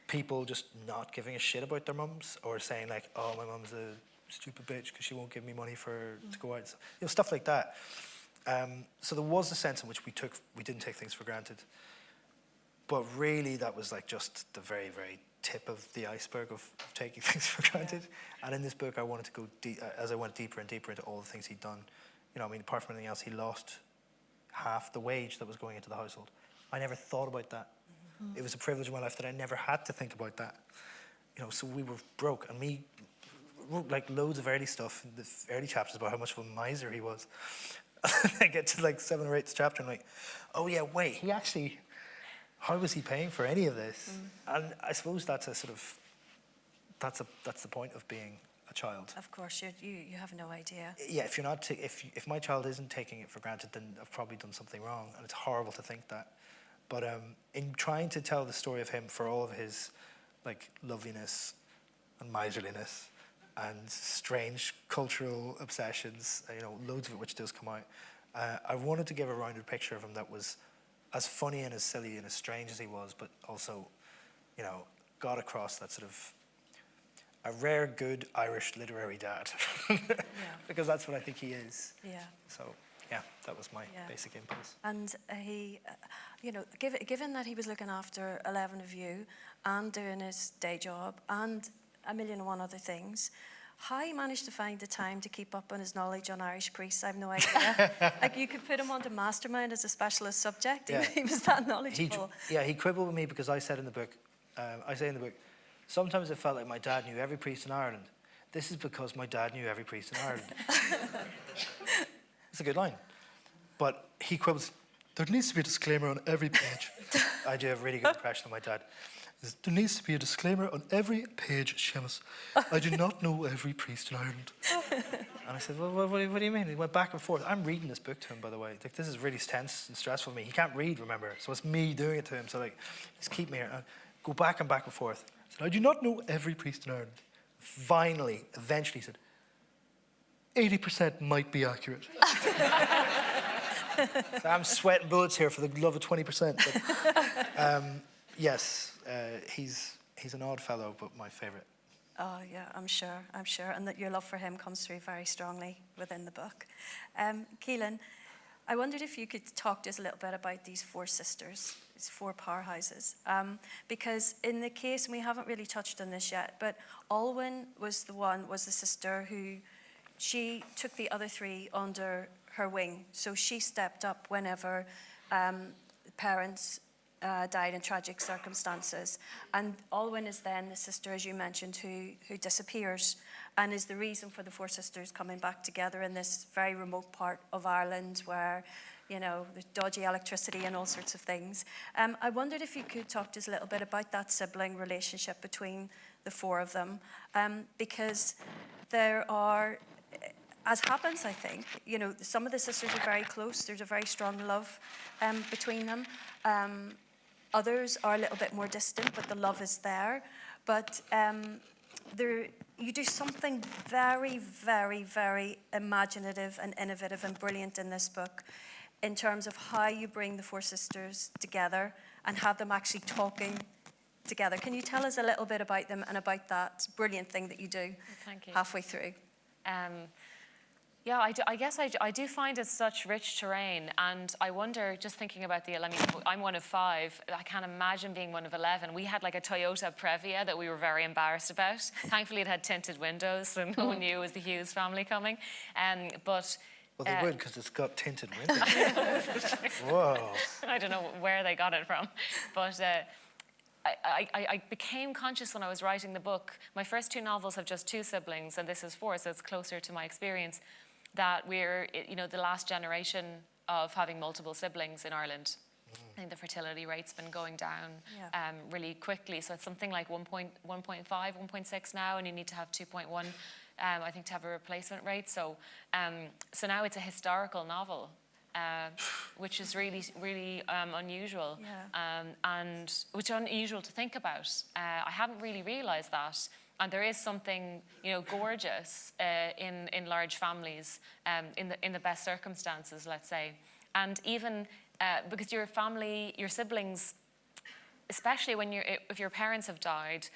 people just not giving a shit about their mums, or saying like, oh, my mum's a stupid bitch because she won't give me money to go out. Stuff like that. So there was a sense in which we didn't take things for granted. But really, that was like just the very, very tip of the iceberg of taking things for granted. Yeah. And in this book, I wanted to go as I went deeper and deeper into all the things he'd done. Apart from anything else, he lost half the wage that was going into the household. I never thought about that. Mm-hmm. It was a privilege in my life that I never had to think about that. So we were broke, and me wrote like loads of early stuff in the early chapters about how much of a miser he was. I get to like 7 or 8th chapter and I'm like, oh yeah, wait, how was he paying for any of this? And I suppose that's the point of being a child. Of course, you have no idea. Yeah, if you're not, if my child isn't taking it for granted, then I've probably done something wrong, and it's horrible to think that. But in trying to tell the story of him for all of his like loveliness and miserliness and strange cultural obsessions, loads of it which does come out, I wanted to give a rounded picture of him that was as funny and as silly and as strange as he was, but also, got across that sort of a rare good Irish literary dad. Yeah. Because that's what I think he is. Yeah. So, yeah, that was my basic impulse. And he, given that he was looking after 11 of you and doing his day job and a million and one other things, how he managed to find the time to keep up on his knowledge on Irish priests, I have no idea. Like, you could put him onto Mastermind as a specialist subject. Yeah. He was that knowledgeable. He quibbled with me because I say in the book, sometimes it felt like my dad knew every priest in Ireland. This is because my dad knew every priest in Ireland. It's a good line. But he quibbles, there needs to be a disclaimer on every page. I do have a really good impression of my dad. There needs to be a disclaimer on every page, Séamas. I do not know every priest in Ireland. And I said, well, what do you mean? He went back and forth. I'm reading this book to him, by the way. Like, this is really tense and stressful for me. He can't read, remember? So it's me doing it to him. So, like, just keep me here. Go back and forth. I said, I do not know every priest in Ireland. Finally, eventually, he said, 80% might be accurate. So I'm sweating bullets here for the love of 20%. But, yes, he's an odd fellow, but my favourite. Oh, yeah, I'm sure. And that your love for him comes through very strongly within the book. Caoilinn, I wondered if you could talk to us a little bit about these 4 sisters, these 4 powerhouses. Because in the case, and we haven't really touched on this yet, but Aoilinn was the sister who, she took the other 3 under her wing. So she stepped up whenever parents died in tragic circumstances. And Aoilinn is then the sister, as you mentioned, who disappears and is the reason for the 4 sisters coming back together in this very remote part of Ireland where, there's dodgy electricity and all sorts of things. I wondered if you could talk to us a little bit about that sibling relationship between the 4 of them, because there are, as happens, I think, some of the sisters are very close. There's a very strong love between them. Others are a little bit more distant, but the love is there. But you do something very, very, very imaginative and innovative and brilliant in this book in terms of how you bring the 4 sisters together and have them actually talking together. Can you tell us a little bit about them and about that brilliant thing that you do halfway through? Yeah, I guess I do find it such rich terrain, and I wonder, just thinking about I'm one of 5. I can't imagine being one of 11. We had like a Toyota Previa that we were very embarrassed about. Thankfully, it had tinted windows, so no one knew it was the Hughes family coming. But well, they would, because it's got tinted windows. Whoa! I don't know where they got it from, but. I became conscious when I was writing the book. My first 2 novels have just 2 siblings, and this is 4, so it's closer to my experience, that we're, the last generation of having multiple siblings in Ireland. I think the fertility rate's been going down Yeah. really quickly. So it's something like 1.5, 1.6 now, and you need to have 2.1, I think, to have a replacement rate. So, so now it's a historical novel, which is really, really unusual, Yeah. and which is unusual to think about. I hadn't really realised that. And there is something, gorgeous in large families, in the best circumstances, let's say, and even because your family, your siblings, especially if your parents have died,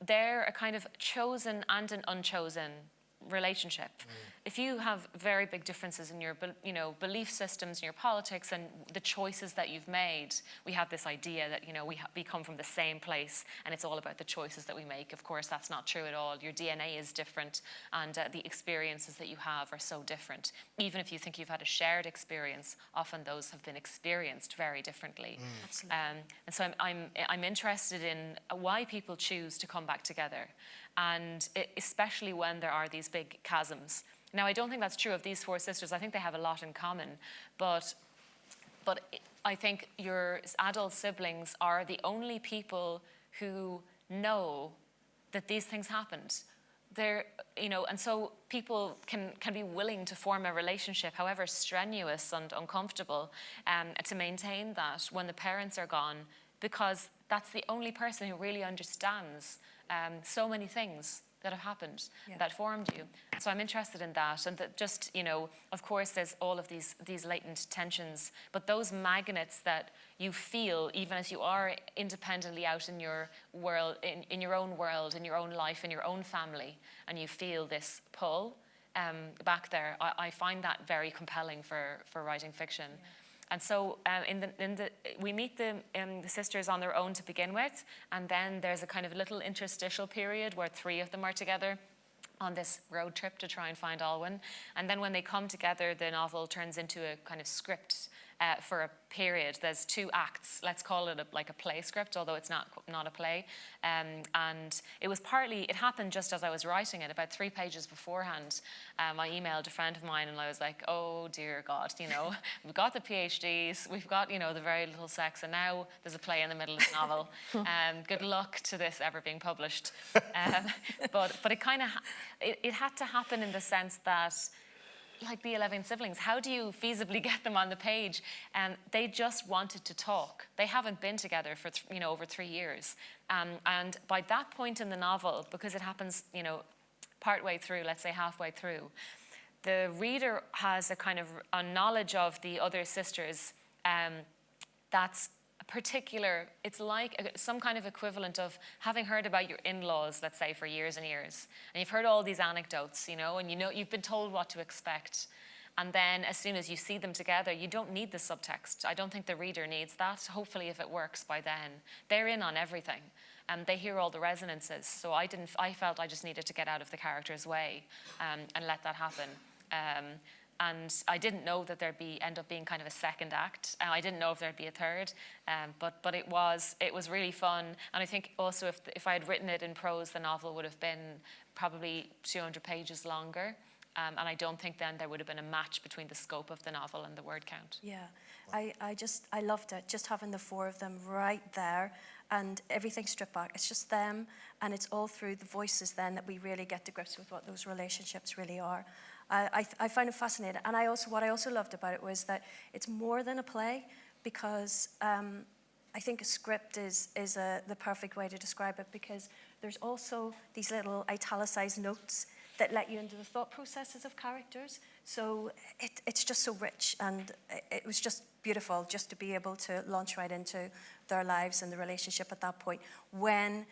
they're a kind of chosen and an unchosen relationship. If you have very big differences in your belief systems, in your politics, and the choices that you've made, we have this idea that we come from the same place and it's all about the choices that we make. Of course, that's not true at all. Your DNA is different, and the experiences that you have are so different. Even if you think you've had a shared experience, often those have been experienced very differently. Absolutely. And so I'm interested in why people choose to come back together, and especially when there are these big chasms. Now, I don't think that's true of these four sisters. I think they have a lot in common, but I think your adult siblings are the only people who know that these things happened. They're, and so people can be willing to form a relationship, however strenuous and uncomfortable, to maintain that when the parents are gone, because that's the only person who really understands so many things that have happened, that formed you. So I'm interested in that, and that just, of course there's all of these latent tensions, but those magnets that you feel even as you are independently out in your world, in your own world, in your own life, in your own family, and you feel this pull back there, I find that very compelling for writing fiction. Yeah. And so we meet the sisters on their own to begin with, and then there's a kind of little interstitial period where three of them are together on this road trip to try and find Alwyn. And then when they come together, the novel turns into a kind of script for a period. There's 2 acts. Let's call it like a play script, although it's not a play. And it happened just as I was writing it, about 3 pages beforehand. I emailed a friend of mine and I was like, oh dear God, we've got the PhDs, we've got, the very little sex, and now there's a play in the middle of the novel. Good luck to this ever being published. But it kind of, it had to happen in the sense that, like the 11 siblings, how do you feasibly get them on the page? And they just wanted to talk. They haven't been together for over 3 years. And by that point in the novel, because it happens partway through, let's say halfway through, the reader has a kind of a knowledge of the other sisters that's particular. It's like some kind of equivalent of having heard about your in-laws, let's say, for years and years, and you've heard all these anecdotes, and you've been told what to expect, and then as soon as you see them together, you don't need the subtext. I don't think the reader needs that. Hopefully, if it works by then, they're in on everything, and they hear all the resonances. So I felt I just needed to get out of the character's way and let that happen. And I didn't know that there'd end up being kind of a second act. I didn't know if there'd be a third, but it was really fun. And I think also if I had written it in prose, the novel would have been probably 200 pages longer. And I don't think then there would have been a match between the scope of the novel and the word count. Yeah, I loved it, just having the 4 of them right there and everything stripped back. It's just them, and it's all through the voices then that we really get to grips with what those relationships really are. I find it fascinating, and what I also loved about it was that it's more than a play, because I think a script is the perfect way to describe it, because there's also these little italicized notes that let you into the thought processes of characters. So it's just so rich, and it was just beautiful just to be able to launch right into their lives and the relationship at that point, when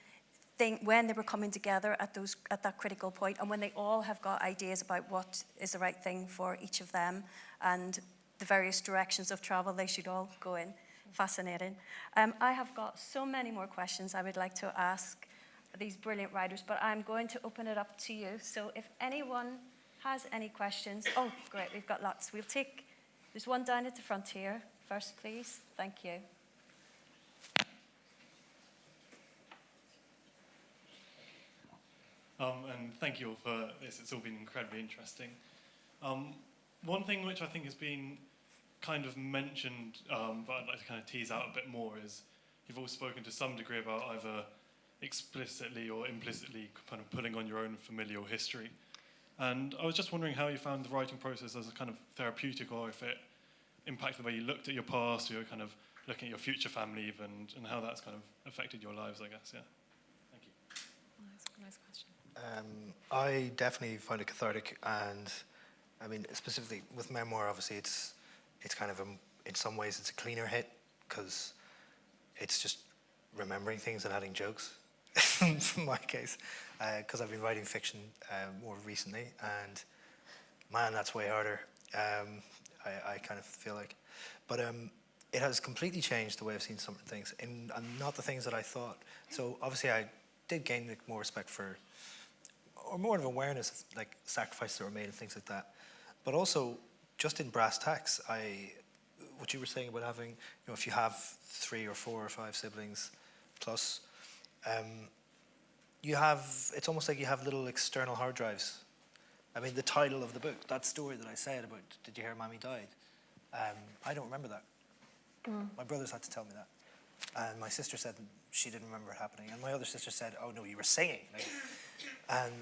they were coming together at that critical point, and when they all have got ideas about what is the right thing for each of them and the various directions of travel they should all go in. Fascinating. I have got so many more questions I would like to ask these brilliant writers, but I'm going to open it up to you. So if anyone has any questions, oh great, we've got lots. There's one down at the front here. First, please. Thank you. And thank you all for this. It's all been incredibly interesting. One thing which I think has been kind of mentioned, but I'd like to kind of tease out a bit more, is you've all spoken to some degree about either explicitly or implicitly kind of putting on your own familial history. And I was just wondering how you found the writing process as a kind of therapeutic, or if it impacted the way you looked at your past, or you're kind of looking at your future family even, and how that's kind of affected your lives, I guess, yeah. Thank you. Nice question. I definitely find it cathartic, and I mean, specifically with memoir, obviously it's kind of, in some ways, it's a cleaner hit, because it's just remembering things and adding jokes, in my case, because I've been writing fiction more recently, and man, that's way harder, I kind of feel like. But it has completely changed the way I've seen some things, and not the things that I thought. So obviously I did gain more respect for, or more of awareness of like sacrifices that were made and things like that. But also, just in brass tacks, what you were saying about having, if you have 3 or 4 or 5 siblings plus, it's almost like you have little external hard drives. I mean, the title of the book, that story that I said about, did you hear Mommy died? I don't remember that. My brothers had to tell me that. And my sister said she didn't remember it happening. And my other sister said, oh no, you were singing. And,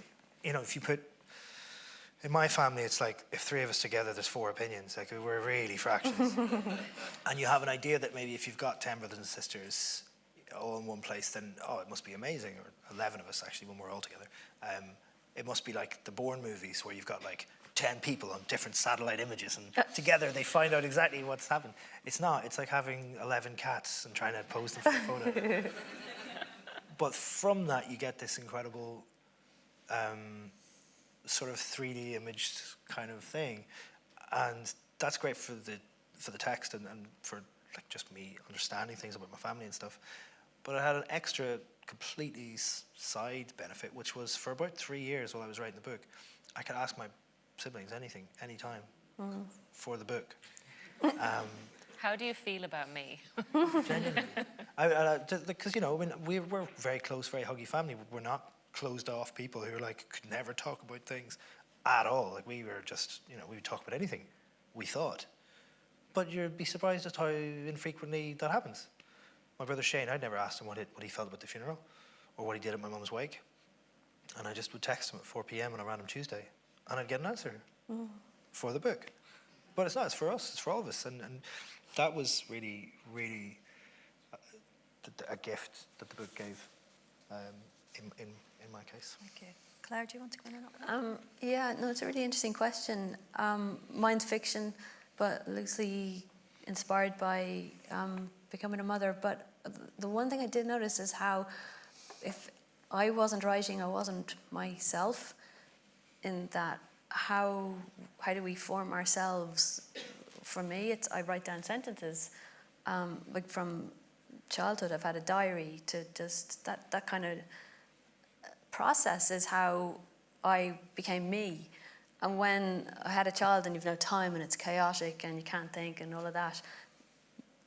if you put, in my family, it's like, if 3 of us together, there's 4 opinions. Like, we're really fractions. And you have an idea that maybe if you've got 10 brothers and sisters all in one place, then, it must be amazing. Or 11 of us, actually, when we're all together. It must be like the Bourne movies, where you've got like 10 people on different satellite images, and together they find out exactly what's happened. It's not. It's like having 11 cats and trying to pose them for a photo. But from that, you get this incredible sort of 3D imaged kind of thing, and that's great for the text and for like just me understanding things about my family and stuff. But it had an extra, completely side benefit, which was for about 3 years while I was writing the book, I could ask my siblings anything, anytime, for the book. How do you feel about me? Genuinely. Because, we're very close, very huggy family. We're not closed off people who could never talk about things at all. Like, we were just, we would talk about anything, we thought. But you'd be surprised at how infrequently that happens. My brother Shane, I'd never asked him what he felt about the funeral, or what he did at my mum's wake. And I just would text him at 4 p.m. on a random Tuesday, and I'd get an answer for the book. But it's not, it's for us, it's for all of us. And that was really, really a gift that the book gave in my case. Okay. Claire, do you want to come in on that? Yeah, no, it's a really interesting question. Mine's fiction, but loosely inspired by becoming a mother. But the one thing I did notice is how, if I wasn't writing, I wasn't myself, in that how do we form ourselves? For me, I write down sentences. Like from childhood, I've had a diary to just, that kind of process is how I became me. And when I had a child and you've no time and it's chaotic and you can't think and all of that,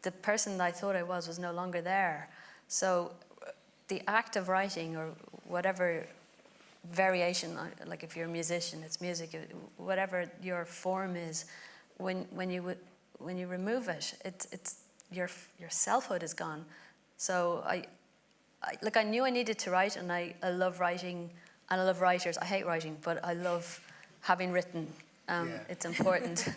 the person that I thought I was no longer there. So the act of writing, or whatever variation, like if you're a musician, it's music, whatever your form is, when you remove it, it's your selfhood is gone. So I knew I needed to write, and I love writing, and I love writers. I hate writing, but I love having written. It's important.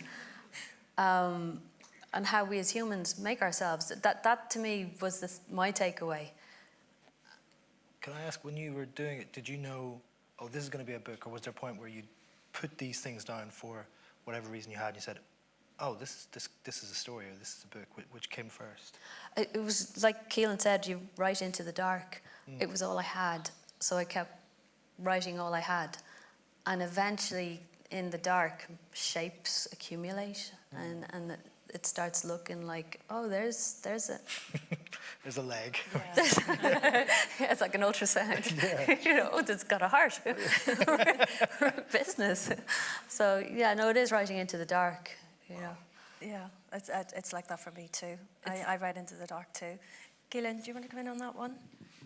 And how we as humans make ourselves. That to me was my takeaway. Can I ask, when you were doing it, did you know, oh, this is going to be a book, or was there a point where you put these things down for whatever reason you had, and you said, oh, this is a story, or this is a book? Which came first? It was like Caoilinn said, you write into the dark. It was all I had, so I kept writing all I had. And eventually, in the dark, shapes accumulate, and it starts looking like, oh, there's a... There's a leg. Yeah. It's like an ultrasound. Yeah. Oh, it's got a heart. Business. So, yeah, no, it is writing into the dark, Yeah, it's like that for me too. I write into the dark too. Caoilinn, do you want to come in on that one?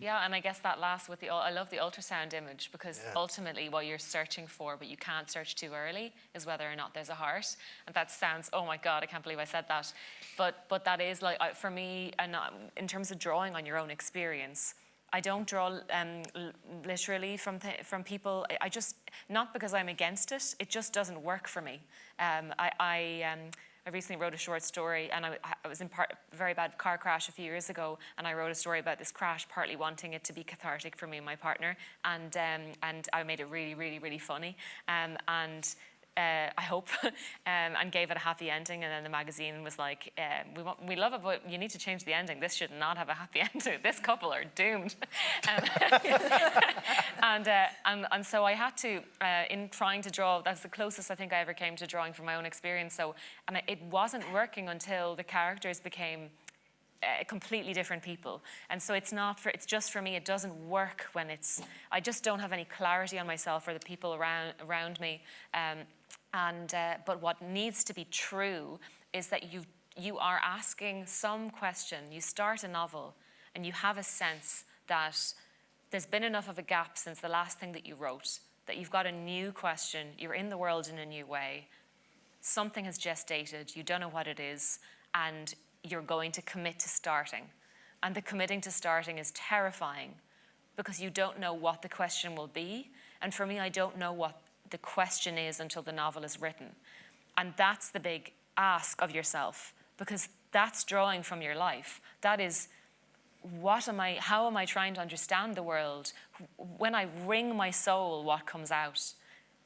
Yeah, and I guess that last with I love the ultrasound image, because Yeah. ultimately what you're searching for, but you can't search too early, is whether or not there's a heart. And that sounds, oh my God, I can't believe I said that. But that is like, for me, and in terms of drawing on your own experience, I don't draw literally from people. I just, not because I'm against it, it just doesn't work for me. I recently wrote a short story, and I was in a very bad car crash a few years ago, and I wrote a story about this crash, partly wanting it to be cathartic for me and my partner, and I made it really, really, really funny, I hope, and gave it a happy ending. And then the magazine was like, we love it, but you need to change the ending. This should not have a happy ending. This couple are doomed. And so I had to, in trying to draw, that's the closest I think I ever came to drawing from my own experience. So, and it wasn't working until the characters became completely different people. And so it's just for me, it doesn't work when I just don't have any clarity on myself or the people around me. But what needs to be true is that you are asking some question. You start a novel and you have a sense that there's been enough of a gap since the last thing that you wrote, that you've got a new question, you're in the world in a new way, something has gestated, you don't know what it is, and you're going to commit to starting. And the committing to starting is terrifying, because you don't know what the question will be. And for me, I don't know what the question is until the novel is written. And that's the big ask of yourself, because that's drawing from your life. That is, how am I trying to understand the world? When I wring my soul, what comes out?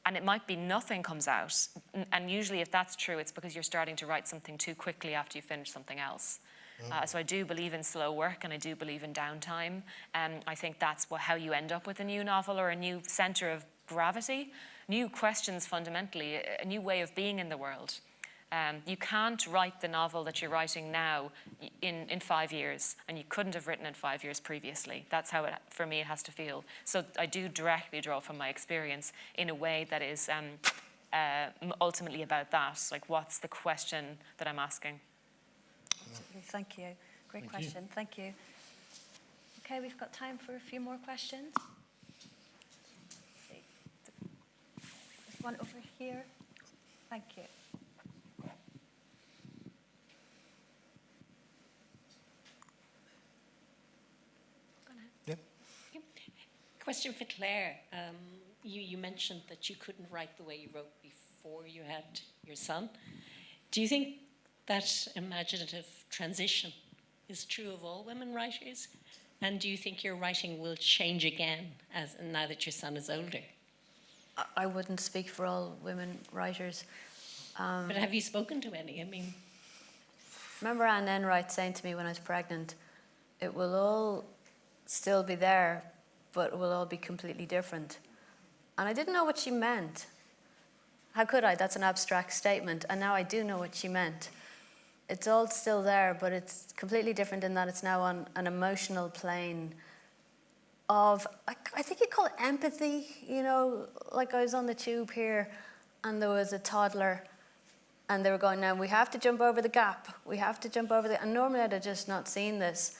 And it might be nothing comes out. And usually if that's true, it's because you're starting to write something too quickly after you finish something else. So I do believe in slow work, and I do believe in downtime. I think that's how you end up with a new novel or a new center of gravity, new questions fundamentally, a new way of being in the world. You can't write the novel that you're writing now in 5 years, and you couldn't have written it 5 years previously. That's how, for me, it has to feel. So I do directly draw from my experience in a way that is ultimately about that. Like, what's the question that I'm asking? Absolutely. Thank you. Great question. Thank you. Okay, we've got time for a few more questions. There's one over here. Thank you. Question for Claire. You mentioned that you couldn't write the way you wrote before you had your son. Do you think that imaginative transition is true of all women writers? And do you think your writing will change again now that your son is older? I wouldn't speak for all women writers. But have you spoken to any? I mean, Remember Anne Enright saying to me when I was pregnant, it will all still be there, but it will all be completely different. And I didn't know what she meant. How could I? That's an abstract statement. And now I do know what she meant. It's all still there, but it's completely different in that it's now on an emotional plane of, I think you call it empathy, you know, like I was on the tube here and there was a toddler and they were going, now we have to jump over the gap. We have to jump over and normally I'd have just not seen this.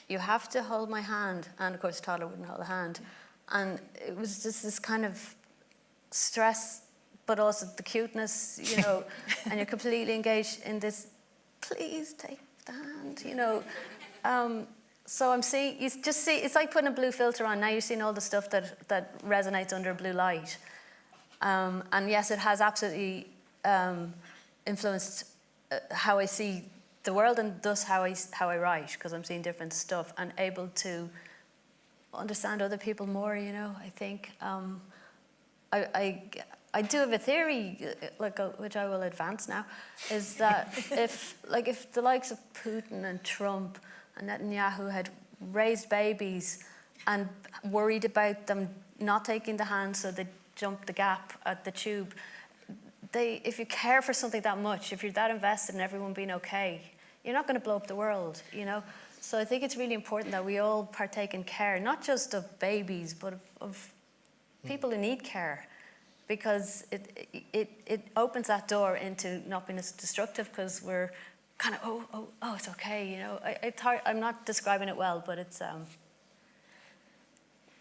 You have to hold my hand. And of course, the toddler wouldn't hold a hand. And it was just this kind of stress, but also the cuteness, you know, and you're completely engaged in this, please take the hand, you know. So I'm seeing, you just see, it's like putting a blue filter on. Now you're seeing all the stuff that resonates under a blue light. And yes, it has absolutely influenced how I see the world and thus how I write, because I'm seeing different stuff and able to understand other people more, you know, I think. I do have a theory, which I will advance now, is that if the likes of Putin and Trump and Netanyahu had raised babies and worried about them not taking the hand so they jumped the gap at the tube, if you care for something that much, if you're that invested in everyone being okay, you're not going to blow up the world, you know? So I think it's really important that we all partake in care, not just of babies, but of people who need care, because it opens that door into not being as destructive, because we're kind of, oh, it's okay, you know. It's hard, I'm not describing it well, but it's...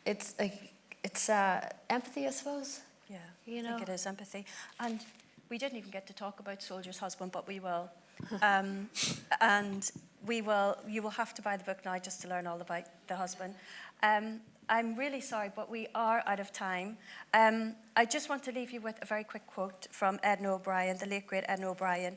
it's empathy, I suppose. Yeah, You I know. think it is empathy. And we didn't even get to talk about Soldier's Husband, but we will. And you will have to buy the book now just to learn all about the husband. I'm really sorry, but we are out of time. I just want to leave you with a very quick quote from Edna O'Brien, the late great Edna O'Brien,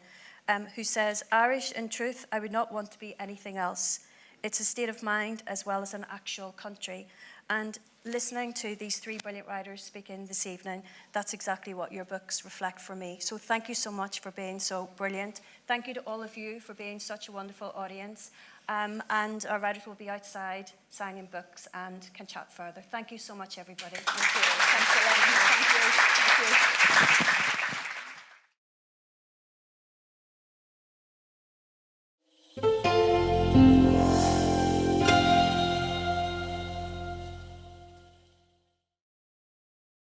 who says, "Irish, in truth, I would not want to be anything else. It's a state of mind as well as an actual country." And listening to these three brilliant writers speaking this evening, that's exactly what your books reflect for me. So thank you so much for being so brilliant. Thank you to all of you for being such a wonderful audience. And our writers will be outside signing books and can chat further. Thank you so much, everybody. Thank you. Thanks, Elaine. Thank you. Thank you.